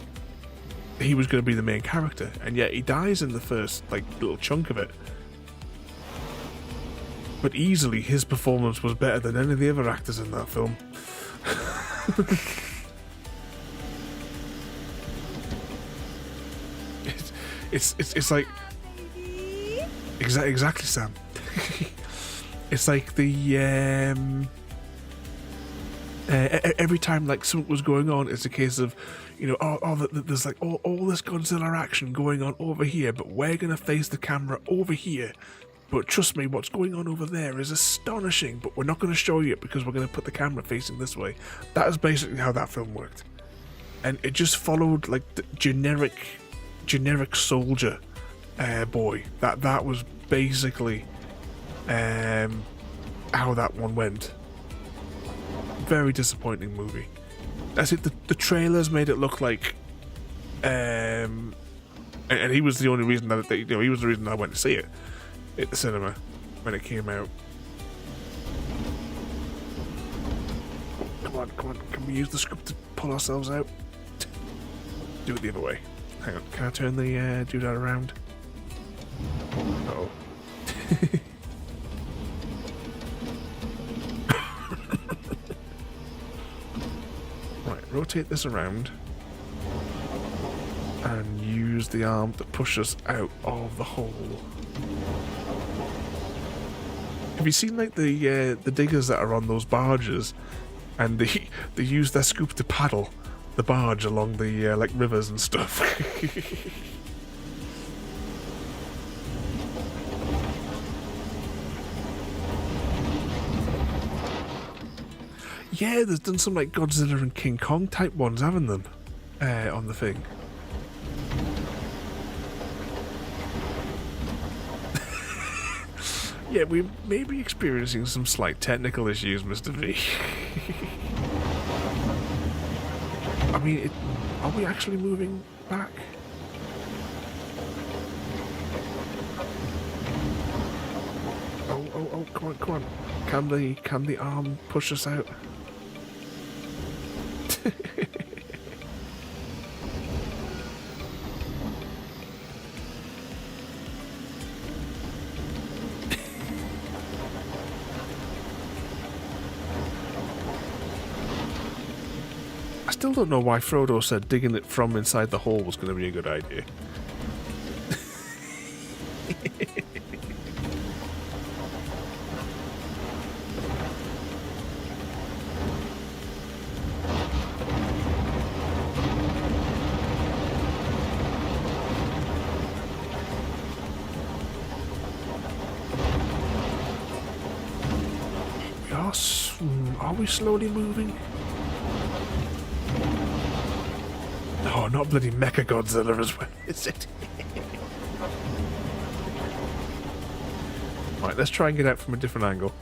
he was going to be the main character. And yet he dies in the first, like, little chunk of it. but easily his performance was better than any of the other actors in that film. It's like exactly, Sam. It's like the every time like something was going on, it's a case of, you know, there's like all this Godzilla action going on over here, but we're gonna face the camera over here. But trust me, what's going on over there is astonishing, but we're not going to show you it because we're going to put the camera facing this way. That is basically how that film worked. And it just followed like the generic soldier boy. That was basically how that one went. Very disappointing movie. That's it. The trailers made it look like, and he was the only reason that he was the reason I went to see it at the cinema when it came out. Come on, can we use the script to pull ourselves out? Do it the other way. Hang on, can I turn the doodad around? Uh-oh. Right, rotate this around and use the arm to push us out of the hole. Have you seen like the diggers that are on those barges, and they use their scoop to paddle the barge along the like rivers and stuff? Yeah, there's done some like Godzilla and King Kong type ones, haven't them? On the thing. Yeah, we may be experiencing some slight technical issues, Mr. V. I mean, are we actually moving back? Oh, come on. Can the arm push us out? I still don't know why Frodo said digging it from inside the hole was going to be a good idea. Are we slowly moving? Oh, not bloody Mecha Godzilla as well, is it? Right, let's try and get out from a different angle.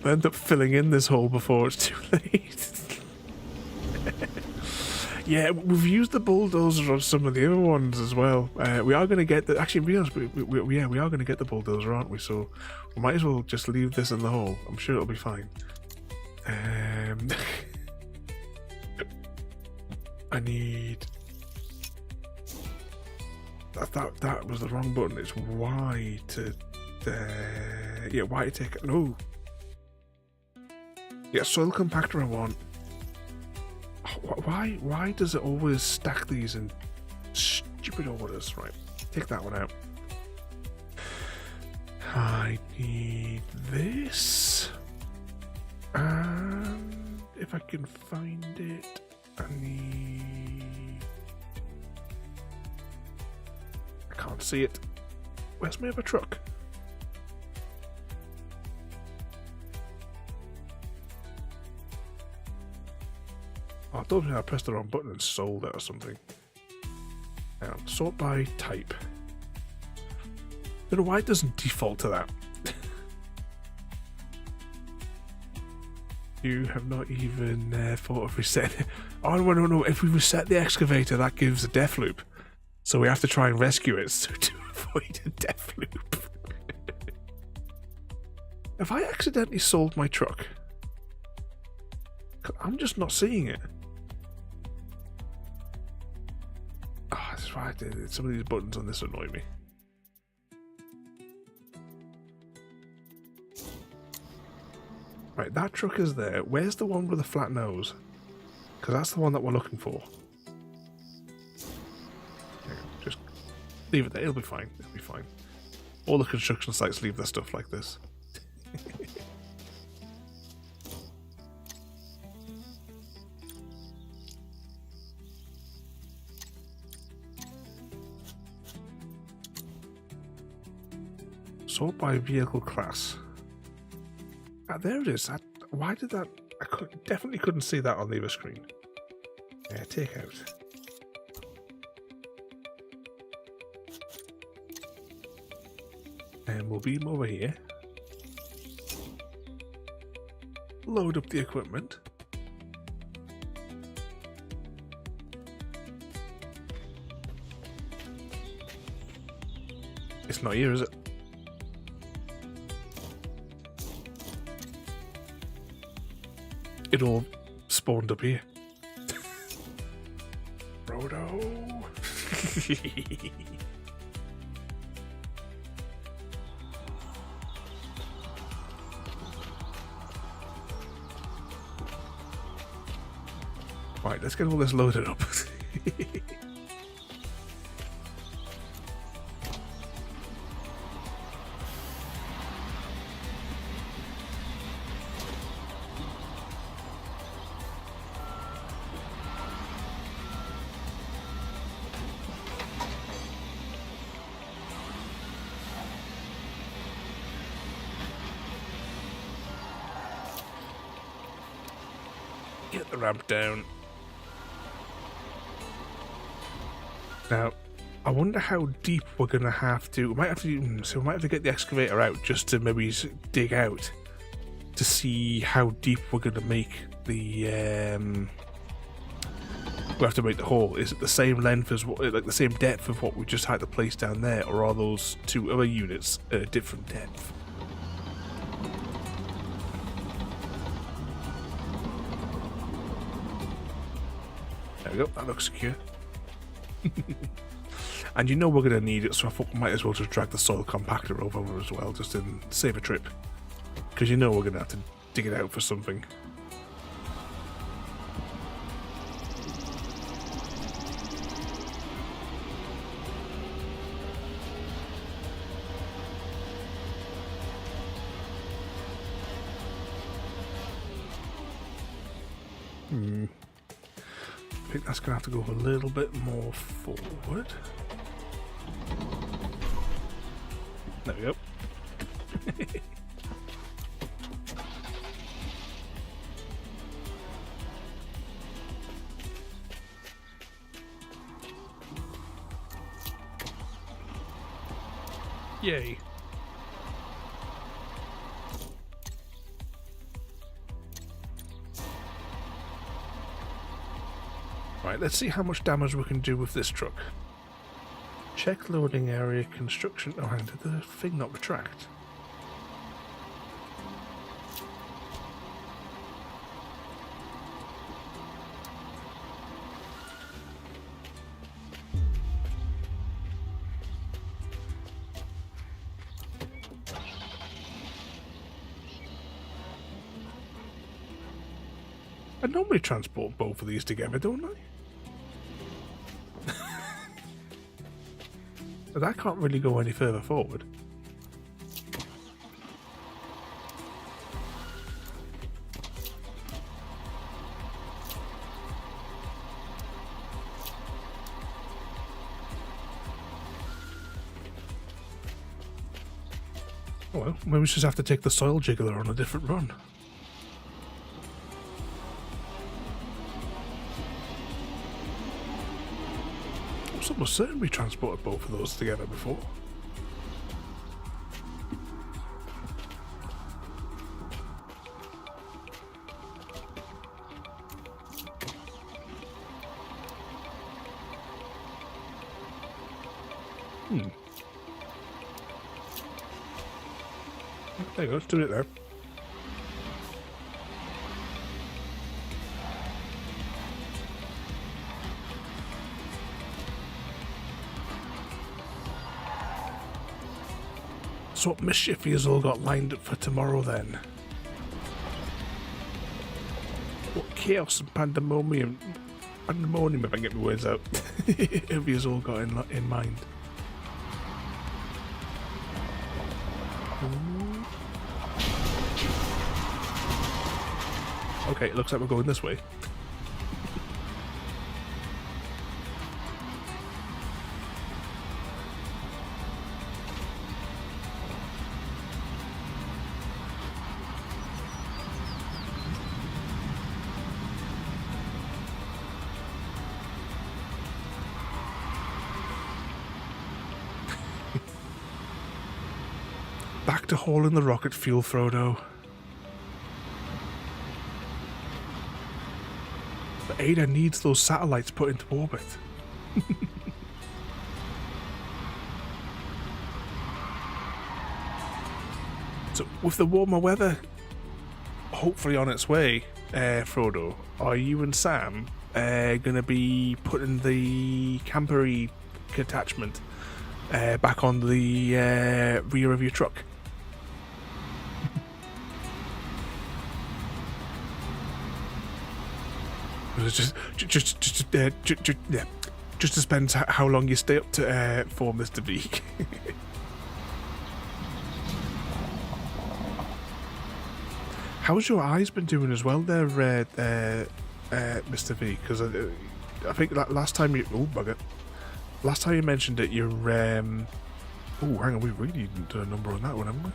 We'll end up filling in this hole before it's too late. Yeah, we've used the bulldozer on some of the other ones as well. We are going to get the... Actually, to be honest, we are going to get the bulldozer, aren't we? So we might as well just leave this in the hole. I'm sure it'll be fine. I need... That was the wrong button. It's Y to... yeah, Y to take... No. Yeah, soil compactor I want. Why does it always stack these in stupid orders? Right, take that one out. I need this. And if I can find it, I need... I can't see it. Where's my other truck? I don't think I pressed the wrong button and sold it or something. Now, sort by type. I don't know why it doesn't default to that. You have not even thought of resetting. Oh, no. If we reset the excavator, that gives a Deathloop. So we have to try and rescue it to avoid a Deathloop. Have I accidentally sold my truck? I'm just not seeing it. Oh, It's right. Some of these buttons on this annoy me. Right, that truck is there. Where's the one with the flat nose? Because that's the one that we're looking for. Just leave it there. It'll be fine. It'll be fine. All the construction sites leave their stuff like this. Sort by vehicle class. Ah, there it is. Why did that? Definitely couldn't see that on the other screen. Yeah, take out. And we'll beam over here. Load up the equipment. It's not here, is it? It all spawned up here. Rodo. Right, let's get all this loaded up. Get the ramp down. Now, I wonder how deep we're gonna have to. We might have to get the excavator out just to maybe dig out to see how deep we're gonna make the. We have to make the hole. Is it the same length as like the same depth of what we just had to place down there, or are those two other units at a different depth? There we go. That looks secure. And you know we're going to need it, so I thought we might as well just drag the soil compactor over as well, just to save a trip. Because you know we're going to have to dig it out for something. I think that's going to have to go a little bit more forward. There we go. Yay. Right, let's see how much damage we can do with this truck. Check loading area construction. Oh, hang on, did the thing not retract? I normally transport both of these together, don't I? But that can't really go any further forward. Oh well, maybe we just have to take the soil jiggler on a different run. I'm certain we transported both of those together before. There you go, let's do it there. So what mischief has all got lined up for tomorrow then? What chaos and pandemonium if I can get my words out, have you all got in mind? Okay, it looks like we're going this way. Back to hauling the rocket fuel, Frodo. But AIDA needs those satellites put into orbit. So, with the warmer weather hopefully on its way, Frodo, are you and Sam going to be putting the campery attachment back on the rear of your truck? Just depends how long you stay up to for Mr. Veek. How's your eyes been doing as well there, Mr. V? Because I think that last time you... Oh, bugger. Last time you mentioned it, you're... Oh, hang on, we really didn't do a number on that one, haven't we?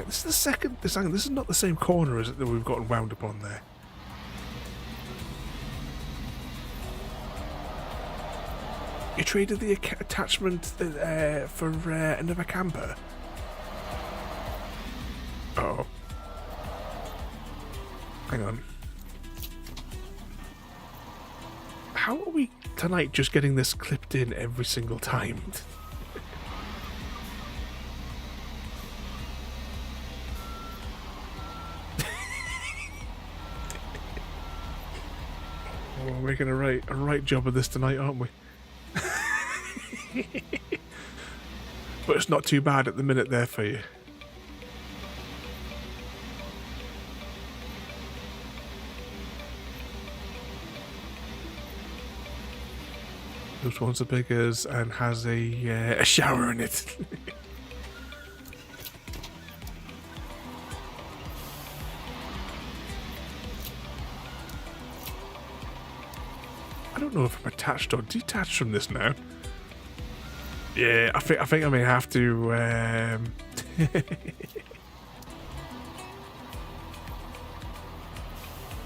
This is the second... This is not the same corner, is it, that we've gotten wound up on there? You traded the attachment for another camper? Uh-oh. Hang on. How are we tonight just getting this clipped in every single time? We're making a right job of this tonight, aren't we? But it's not too bad at the minute there for you. This one's as big as and has a shower in it. I don't know if I'm attached or detached from this now. Yeah, I think I may have to.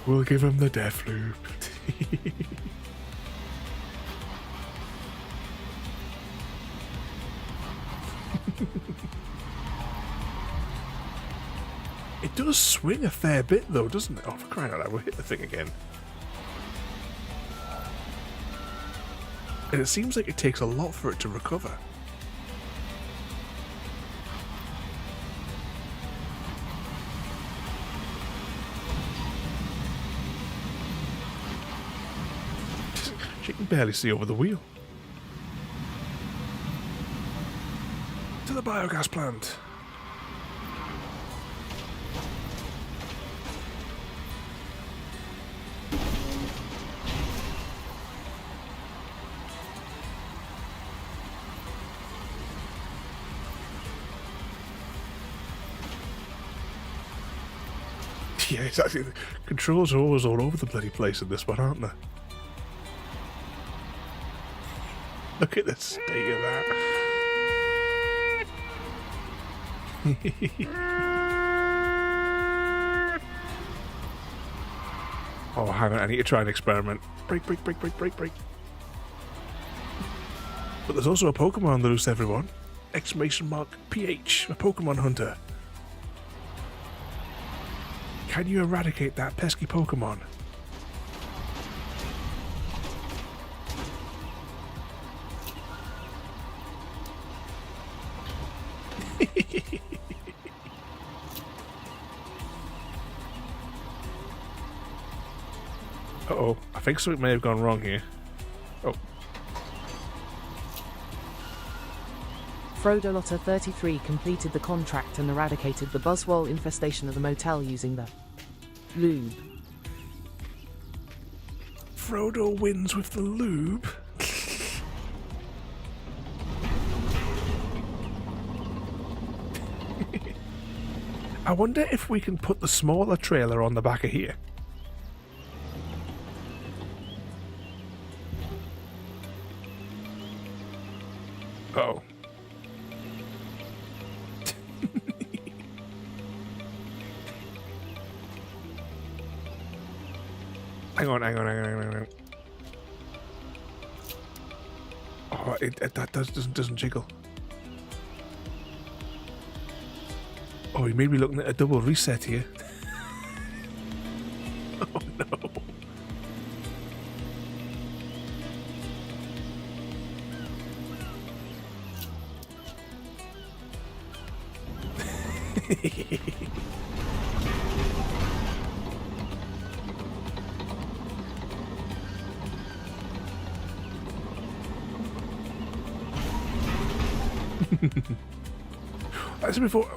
We'll give him the Deathloop. It does swing a fair bit though, doesn't it? Oh, for crying out loud, we'll hit the thing again. And it seems like it takes a lot for it to recover. She can barely see over the wheel. To the biogas plant. Yeah, exactly. The controls are always all over the bloody place in this one, aren't they? Look at the state of that. Oh, hang on, I need to try an experiment. Break. But there's also a Pokemon on the loose, everyone. Exclamation mark PH, a Pokemon hunter. Can you eradicate that pesky Pokemon? Uh-oh, I think something may have gone wrong here. Oh. Frodo Lotter 33 completed the contract and eradicated the buzzwole infestation of the motel using the lube. Frodo wins with the lube. I wonder if we can put the smaller trailer on the back of here. Oh. Hang on. Oh, that doesn't jiggle. Oh, you may be looking at a double reset here. Oh no. As before,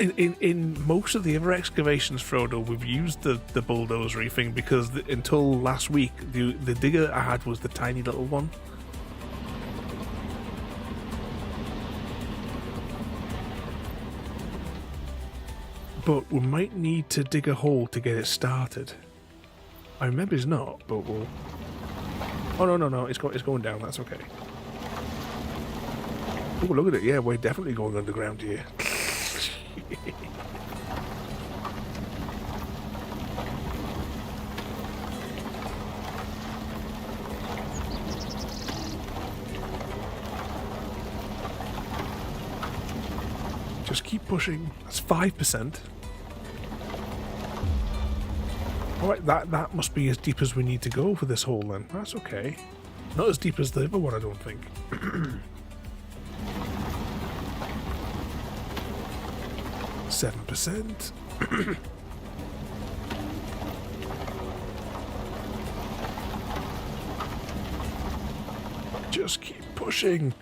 in most of the other excavations, Frodo, we've used the bulldozery thing because until last week, the digger I had was the tiny little one. But we might need to dig a hole to get it started. I remember it's not, but we'll... Oh, no, it's going down, that's okay. Oh, look at it, yeah, we're definitely going underground here. Just keep pushing. That's 5%. Alright, that must be as deep as we need to go for this hole then. That's okay. Not as deep as the other one, I don't think. 7%. Just keep pushing.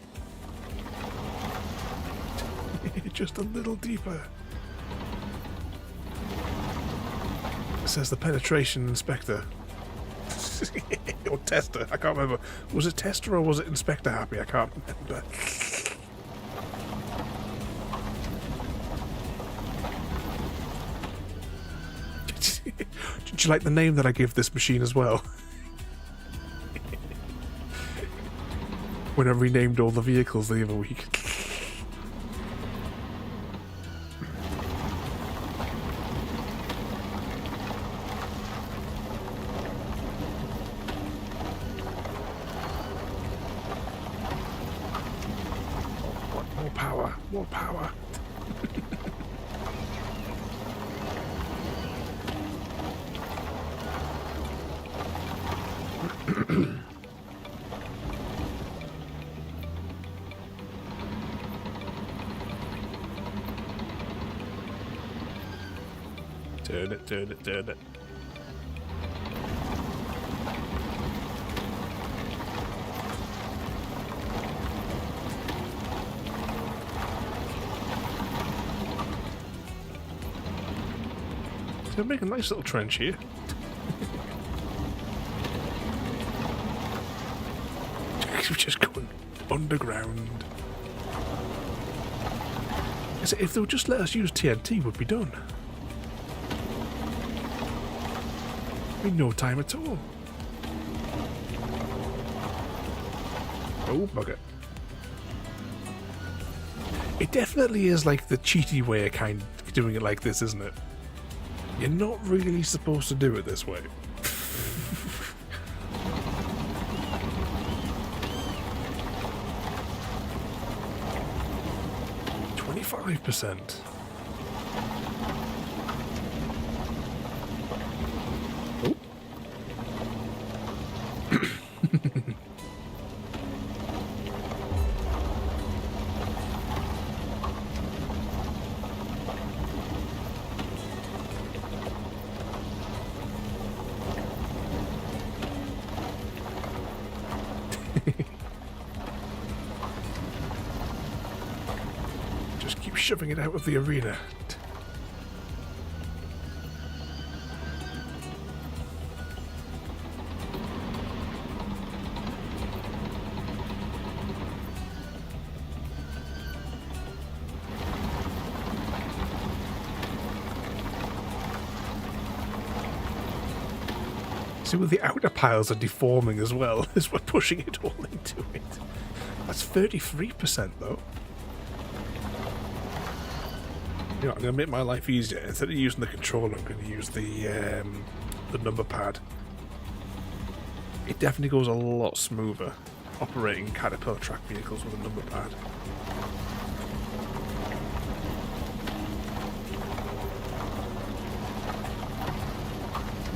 Just a little deeper. It says the penetration inspector. Or tester, I can't remember. Was it tester or was it inspector happy? I can't remember. Did you like the name that I give this machine as well? When I renamed all the vehicles the other week. More power. Turn it. So make a nice little trench here. We're just going underground. If they would just let us use TNT, we'd be done. In no time at all. Oh, bugger. It definitely is like the cheaty way of kind of doing it like this, isn't it? You're not really supposed to do it this way. 25%. Oh. Just keep shoving it out of the arena. See, well, the outer piles are deforming as well as we're pushing it all into it. That's 33% though. You know, I'm going to make my life easier. Instead of using the controller, I'm going to use the number pad. It definitely goes a lot smoother operating Caterpillar track vehicles with a number pad.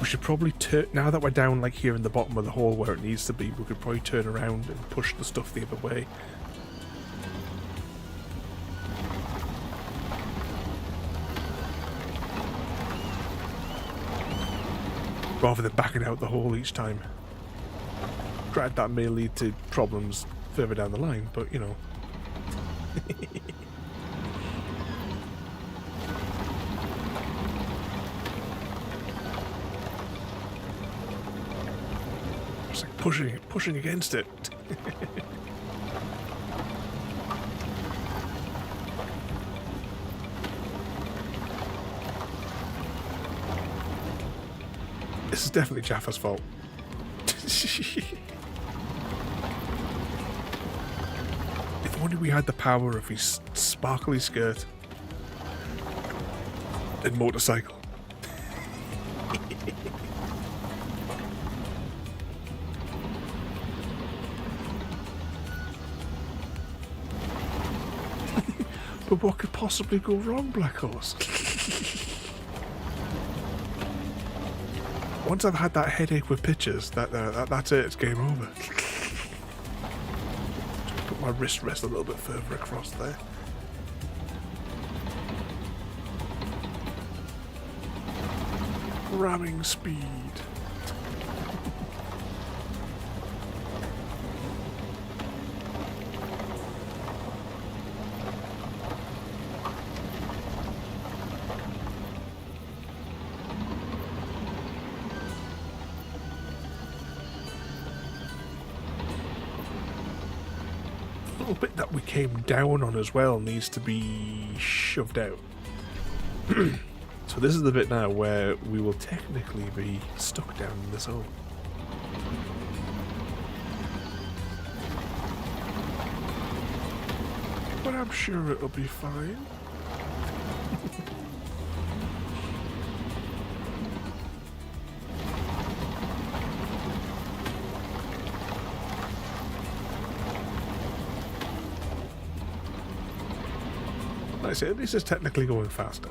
We should probably turn, now that we're down like here in the bottom of the hole where it needs to be, we could probably turn around and push the stuff the other way. Rather than backing out the hole each time. Granted, that may lead to problems further down the line, but you know. It's like pushing against it. This is definitely Jaffa's fault. If only we had the power of his sparkly skirt and motorcycle. But what could possibly go wrong, Black Horse? Once I've had that headache with pictures, that's it, it's game over. Just put my wrist rest a little bit further across there. Ramming speed. Bit that we came down on as well needs to be shoved out. So this is the bit now where we will technically be stuck down in this hole. But I'm sure it'll be fine. I say, at least it's technically going faster.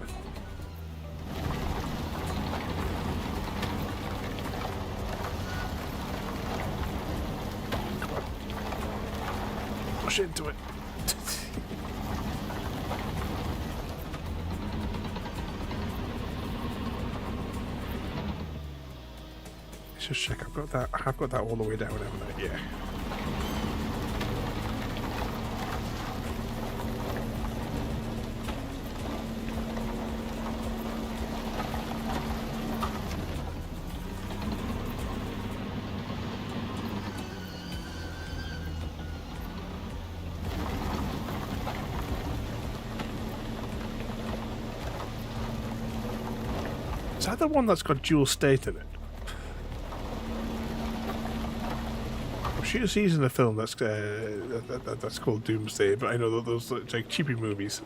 Come on. Push into it. Let's just check. I've got that all the way down, haven't I? Yeah. Is that the one that's got dual state in it? I'm sure he's in a film that's called Doomsday, but I know that those like cheapy movies.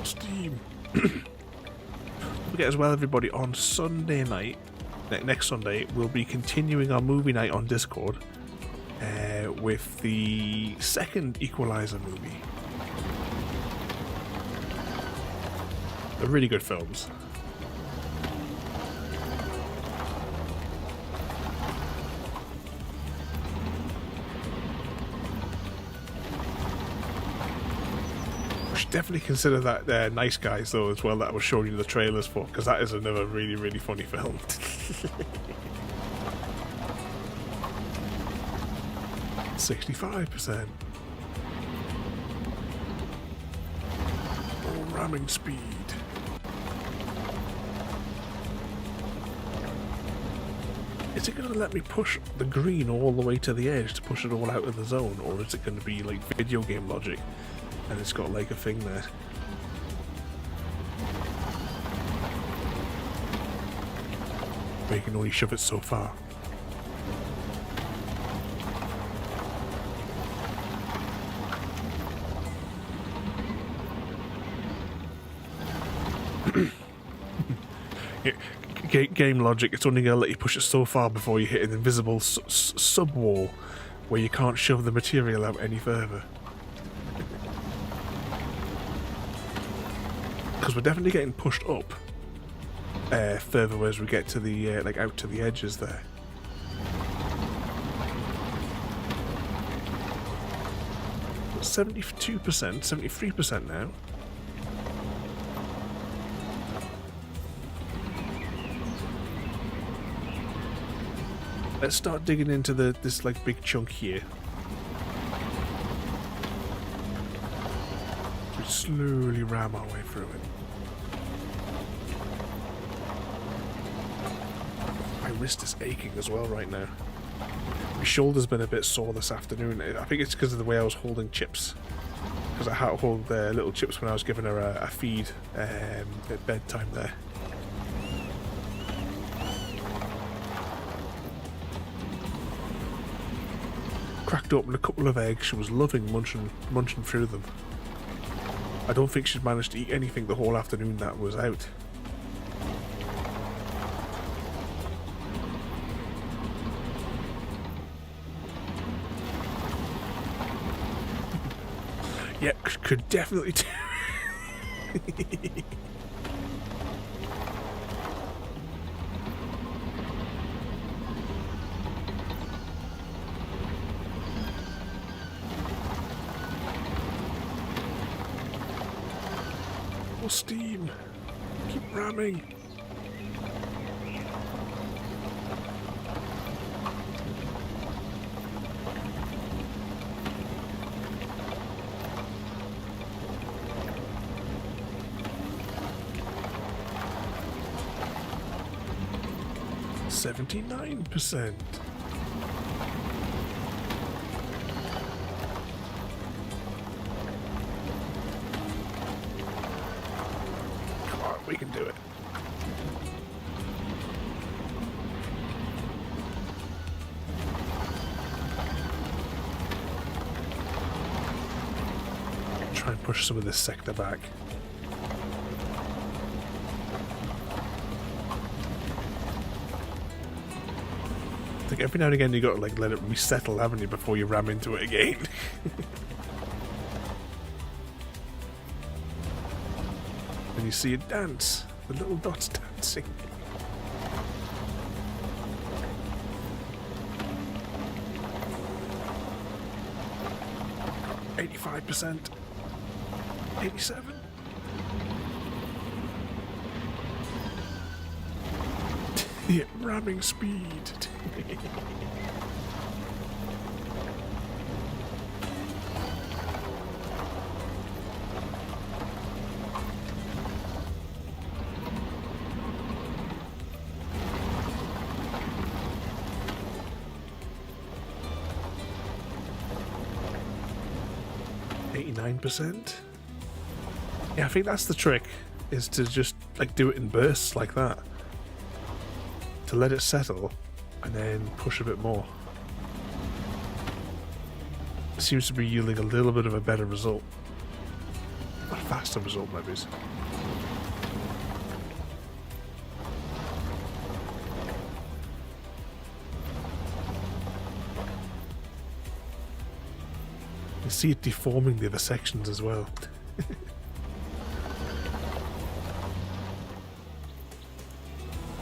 Steam. Forget as well, everybody, on Sunday night. Next Sunday, we'll be continuing our movie night on Discord with the second Equalizer movie. They're really good films. definitely consider that Nice Guys though as well that I was showing you the trailers for, because that is another really, really funny film. 65%. Oh, ramming speed. Is it going to let me push the green all the way to the edge to push it all out of the zone, or is it going to be like video game logic and it's got like a thing there? Where you can only shove it so far. Game logic, it's only going to let you push it so far before you hit an invisible sub-wall where you can't shove the material out any further. Because we're definitely getting pushed up further as we get to the like out to the edges there. But 72%, 73% now. Let's start digging into this like big chunk here. We slowly ram our way through it. My wrist is aching as well right now. My shoulder's been a bit sore this afternoon. I think it's because of the way I was holding chips. Because I had to hold little chips when I was giving her a feed at bedtime there. Cracked open a couple of eggs. She was loving munching through them. I don't think she'd managed to eat anything the whole afternoon that was out. Yeah, could definitely do. 'More steam. Keep ramming. %79%. Come on, we can do it. Try and push some of this sector back. Like every now and again you got to like let it resettle, haven't you, before you ram into it again. And you see it dance, the little dots dancing. %85%, 87%. Yeah, ramming speed. %89. Yeah, I think that's the trick, is to just like do it in bursts like that. To let it settle and then push a bit more. It seems to be yielding a little bit of a better result. A faster result, maybe. You see it deforming the other sections as well.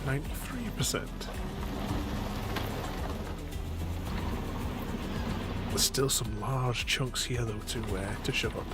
93%. There's still some large chunks here though to shove up.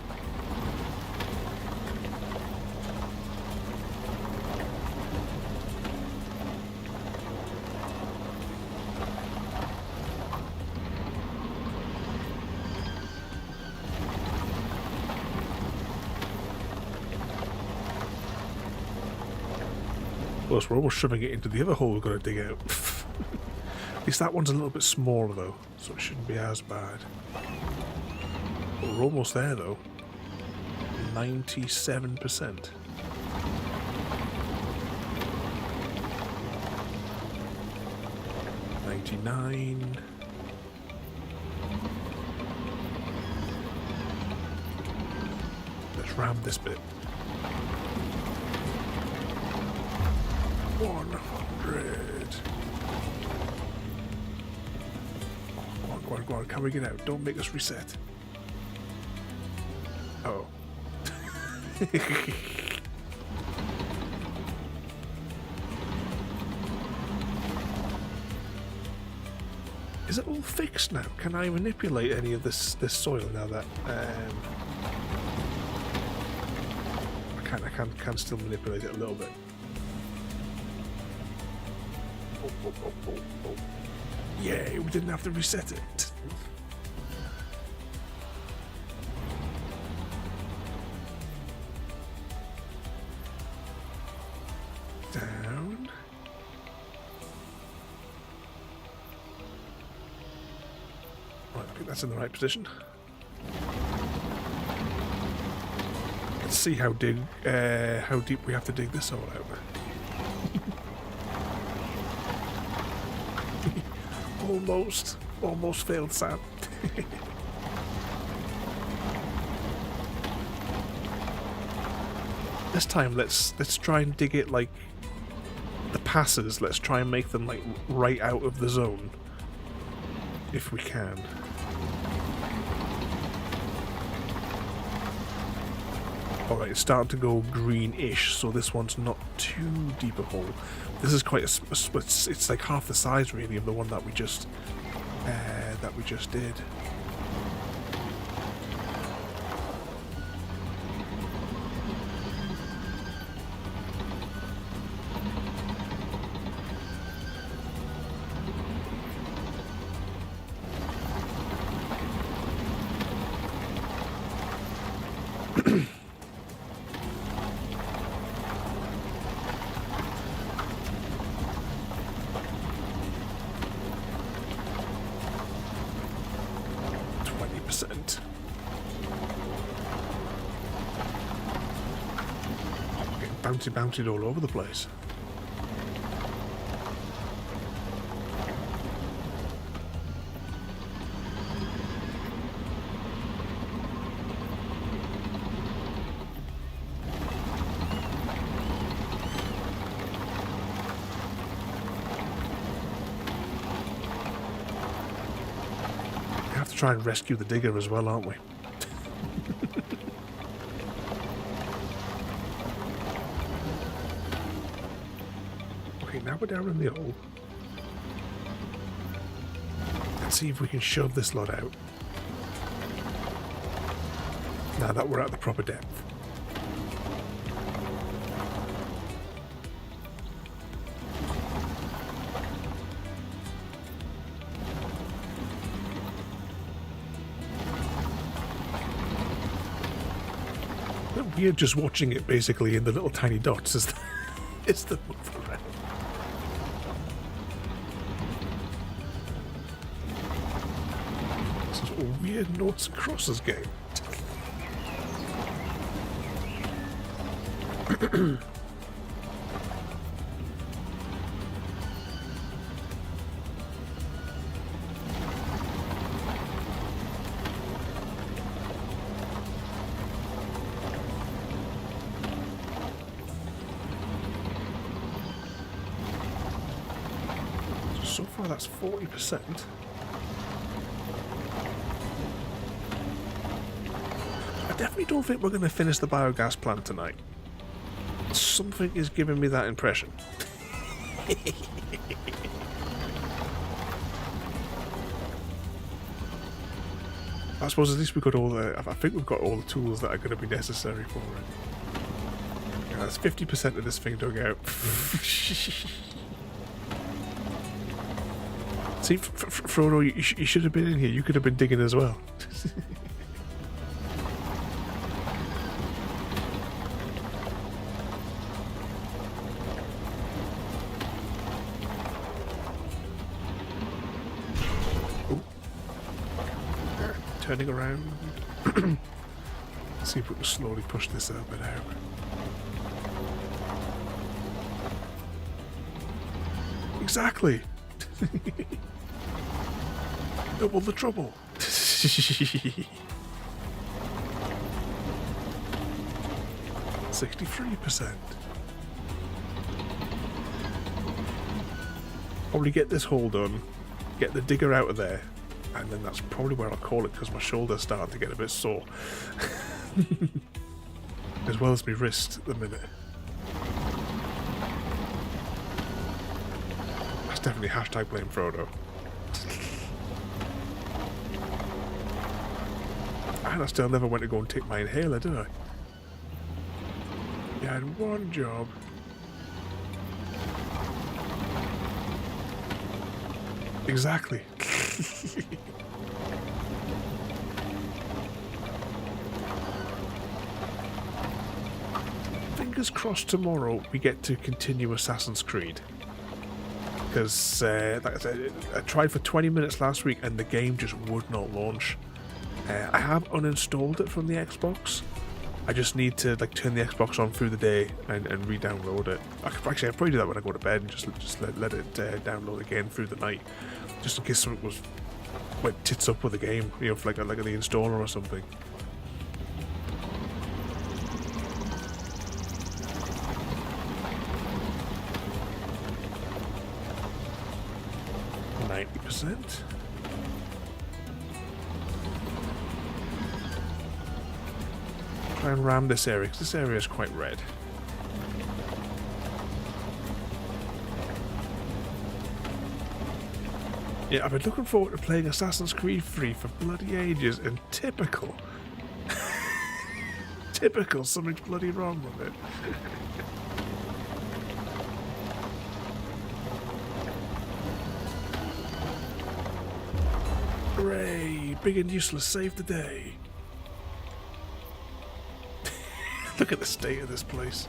close. We're almost shoving it into the other hole we've got to dig out. At least that one's a little bit smaller though, so it shouldn't be as bad. But we're almost there though. 97%. $99. Let's ram this bit. 100. Go on, go on. Can we get out? Don't make us reset. Oh. Is it all fixed now? Can I manipulate any of this soil now that I can still manipulate it a little bit. Oh. Yay, we didn't have to reset it. Down. Right, I think that's in the right position. Let's see how deep we have to dig this hole out. Almost failed, Sam. This time, let's try and dig it like the passes. Let's try and make them like right out of the zone, if we can. Alright, it's starting to go greenish, so this one's not too deep a hole. This is quite it's like half the size really of the one that we just did. Bounced all over the place. We have to try and rescue the digger as well, aren't we? Now we're down in the hole. Let's see if we can shove this lot out. Now that we're at the proper depth. We're just watching it basically in the little tiny dots as it's the move around. Weird noughts and crosses game. So far that's 40%. I definitely don't think we're going to finish the biogas plant tonight. Something is giving me that impression. I suppose at least we've got all the... I think we've got all the tools that are going to be necessary for it. Yeah, that's 50% of this thing dug out. See, Frodo, you should have been in here. You could have been digging as well. turning around. See if we can slowly push this a bit out. Exactly! Double the trouble! 63%. Probably get this hole done, get the digger out of there, and then that's probably where I'll call it because my shoulder's starting to get a bit sore. As well as my wrist at the minute. That's definitely hashtag blame Frodo. And I still never went to go and take my inhaler, did I? You had one job. Exactly. Fingers crossed tomorrow we get to continue Assassin's Creed. Because, like I said, I tried for 20 minutes last week and the game just would not launch. I have uninstalled it from the Xbox. I just need to like turn the Xbox on through the day and re-download it. I'll probably do that when I go to bed and just let it download again through the night, just in case something went tits up with the game, you know, for like the installer or something. %. Try and ram this area, because this area is quite red. Yeah, I've been looking forward to playing Assassin's Creed 3 for bloody ages, and typical. Typical, something's bloody wrong with it. Hooray! Big and useless saved the day. Look at the state of this place.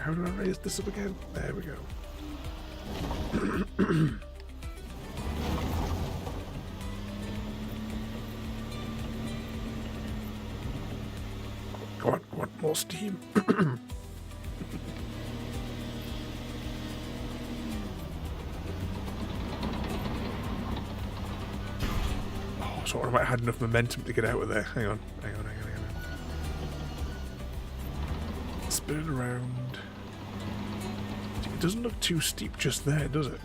How do I raise this up again? There we go. Go on, more steam. So I might have had enough momentum to get out of there. Hang on. Spin it around. It doesn't look too steep just there, does it?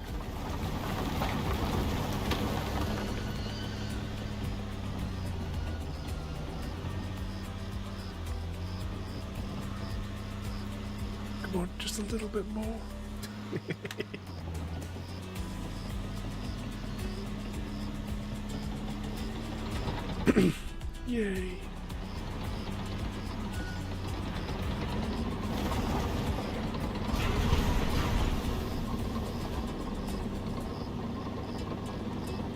Come on, just a little bit more. Yay.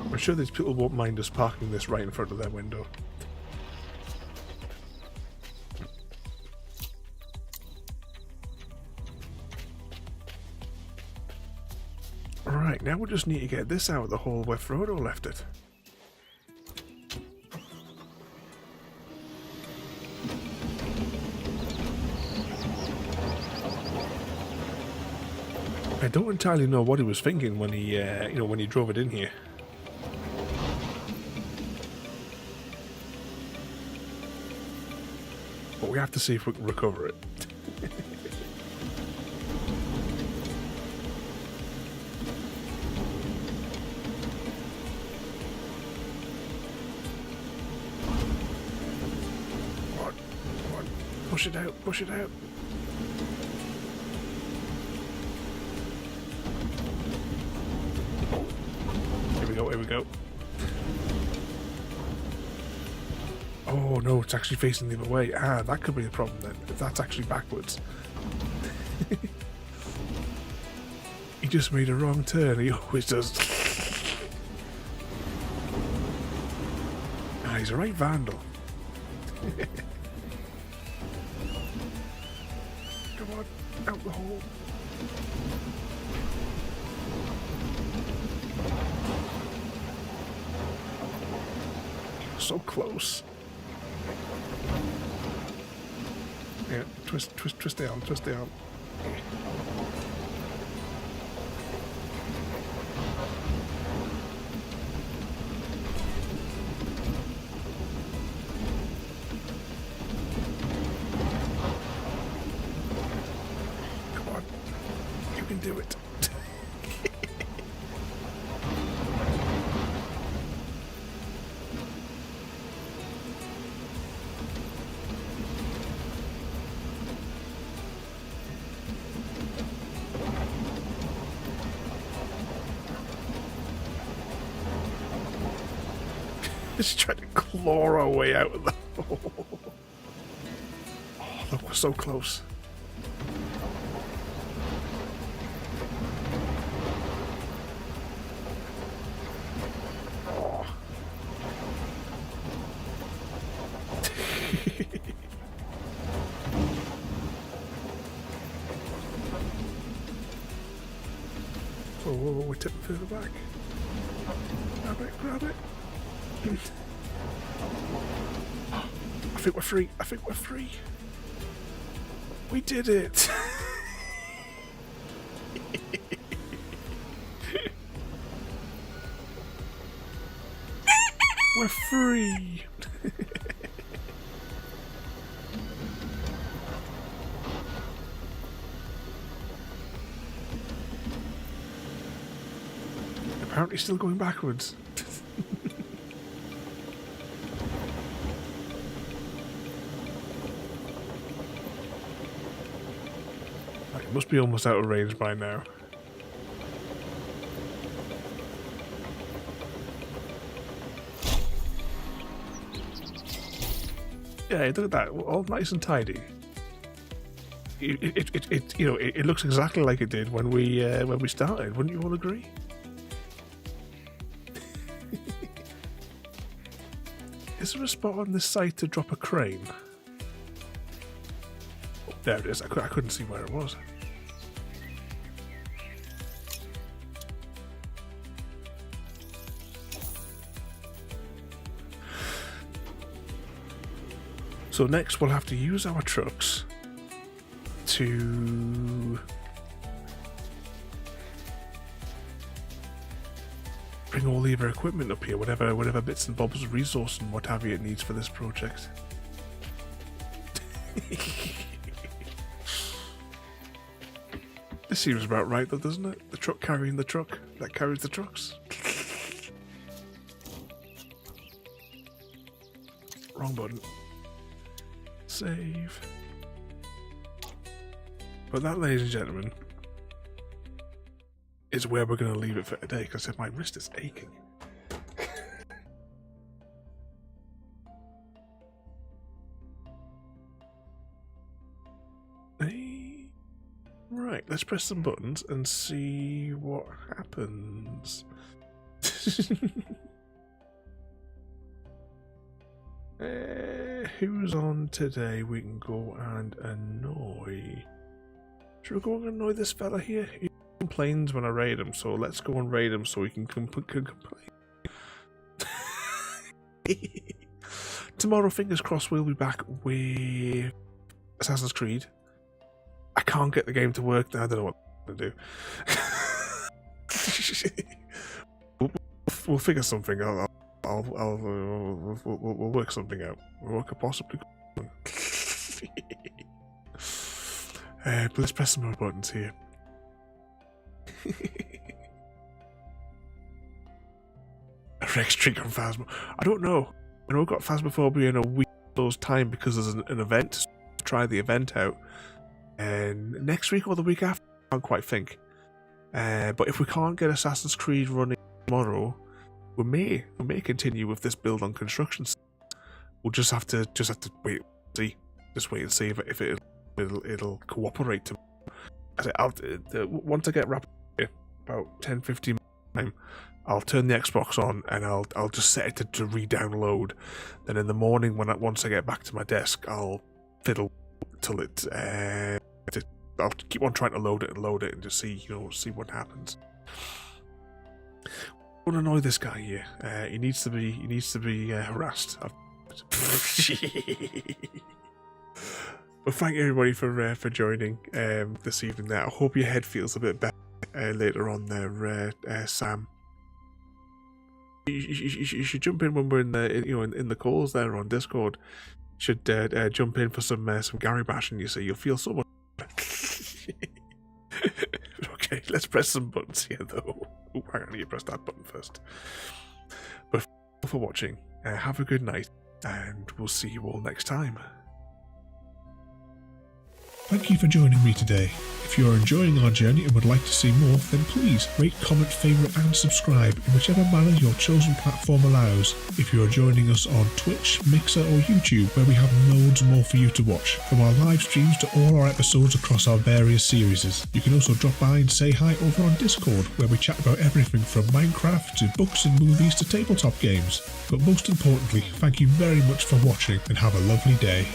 I'm sure these people won't mind us parking this right in front of their window. Alright, now we just need to get this out of the hole where Frodo left it. I don't entirely know what he was thinking when he, when he drove it in here. But we have to see if we can recover it. Come on, push it out, push it out. Here we go. Oh no, it's actually facing the other way. Ah, that could be the problem then, if that's actually backwards. He just made a wrong turn, he always does. Ah, he's a right vandal. Come on, out the hole. so close. Yeah, twist the arm, twist the arm. Come on, you can do it. Just trying to claw our way out of the hole. Oh, look, we're so close. Oh. Oh, we're tipping further back. Grab it, grab it. I think we're free. I think we're free. We did it. We're free. Apparently still going backwards. Must be almost out of range by now. Yeah, look at that, all nice and tidy. It looks exactly like it did when we started. Wouldn't you all agree? Is there a spot on this site to drop a crane? There it is. I couldn't see where it was. So next we'll have to use our trucks to bring all the other equipment up here, whatever bits and bobs, resource and what have you it needs for this project. This seems about right though, doesn't it? The truck carrying the truck that carries the trucks. Wrong button. Save. But that, ladies and gentlemen, is where we're going to leave it for today, because my wrist is aching. Right, let's press some buttons and see what happens. Who's on today we can go and annoy? Should we go and annoy this fella here? He complains when I raid him, so let's go and raid him so he can complain. Tomorrow, fingers crossed, we'll be back with Assassin's Creed. I can't get the game to work now. I don't know what to do. We'll figure something out. We'll work something out. What could possibly go on? But let's press some more buttons here. A Rex trick on Phasma. I don't know. I know I've got Phasmophobia in a week's time because there's an event to try the event out. And next week or the week after, I can't quite think. But if we can't get Assassin's Creed running tomorrow, we may continue with this build on construction. We'll just have to wait and see. Just wait and see if it'll cooperate. Once I get wrapped up about 10-15 minutes time, I'll turn the Xbox on and I'll just set it to re-download. Then in the morning once I get back to my desk, I'll fiddle till it. I'll keep on trying to load it and just see what happens. Don't annoy this guy here. He needs to be harassed. But thank you everybody for joining this evening. There, I hope your head feels a bit better later on there, Sam. You should jump in when we're in the calls there on Discord. You should jump in for some Gary bashing. You see, you'll feel so much better. Okay, let's press some buttons here though. Oh, hang on, you press that button first. But thank you for watching. Have a good night, and we'll see you all next time. Thank you for joining me today. If you are enjoying our journey and would like to see more, then please rate, comment, favourite and subscribe in whichever manner your chosen platform allows. If you are joining us on Twitch, Mixer or YouTube, where we have loads more for you to watch, from our live streams to all our episodes across our various series. You can also drop by and say hi over on Discord, where we chat about everything from Minecraft to books and movies to tabletop games. But most importantly, thank you very much for watching and have a lovely day.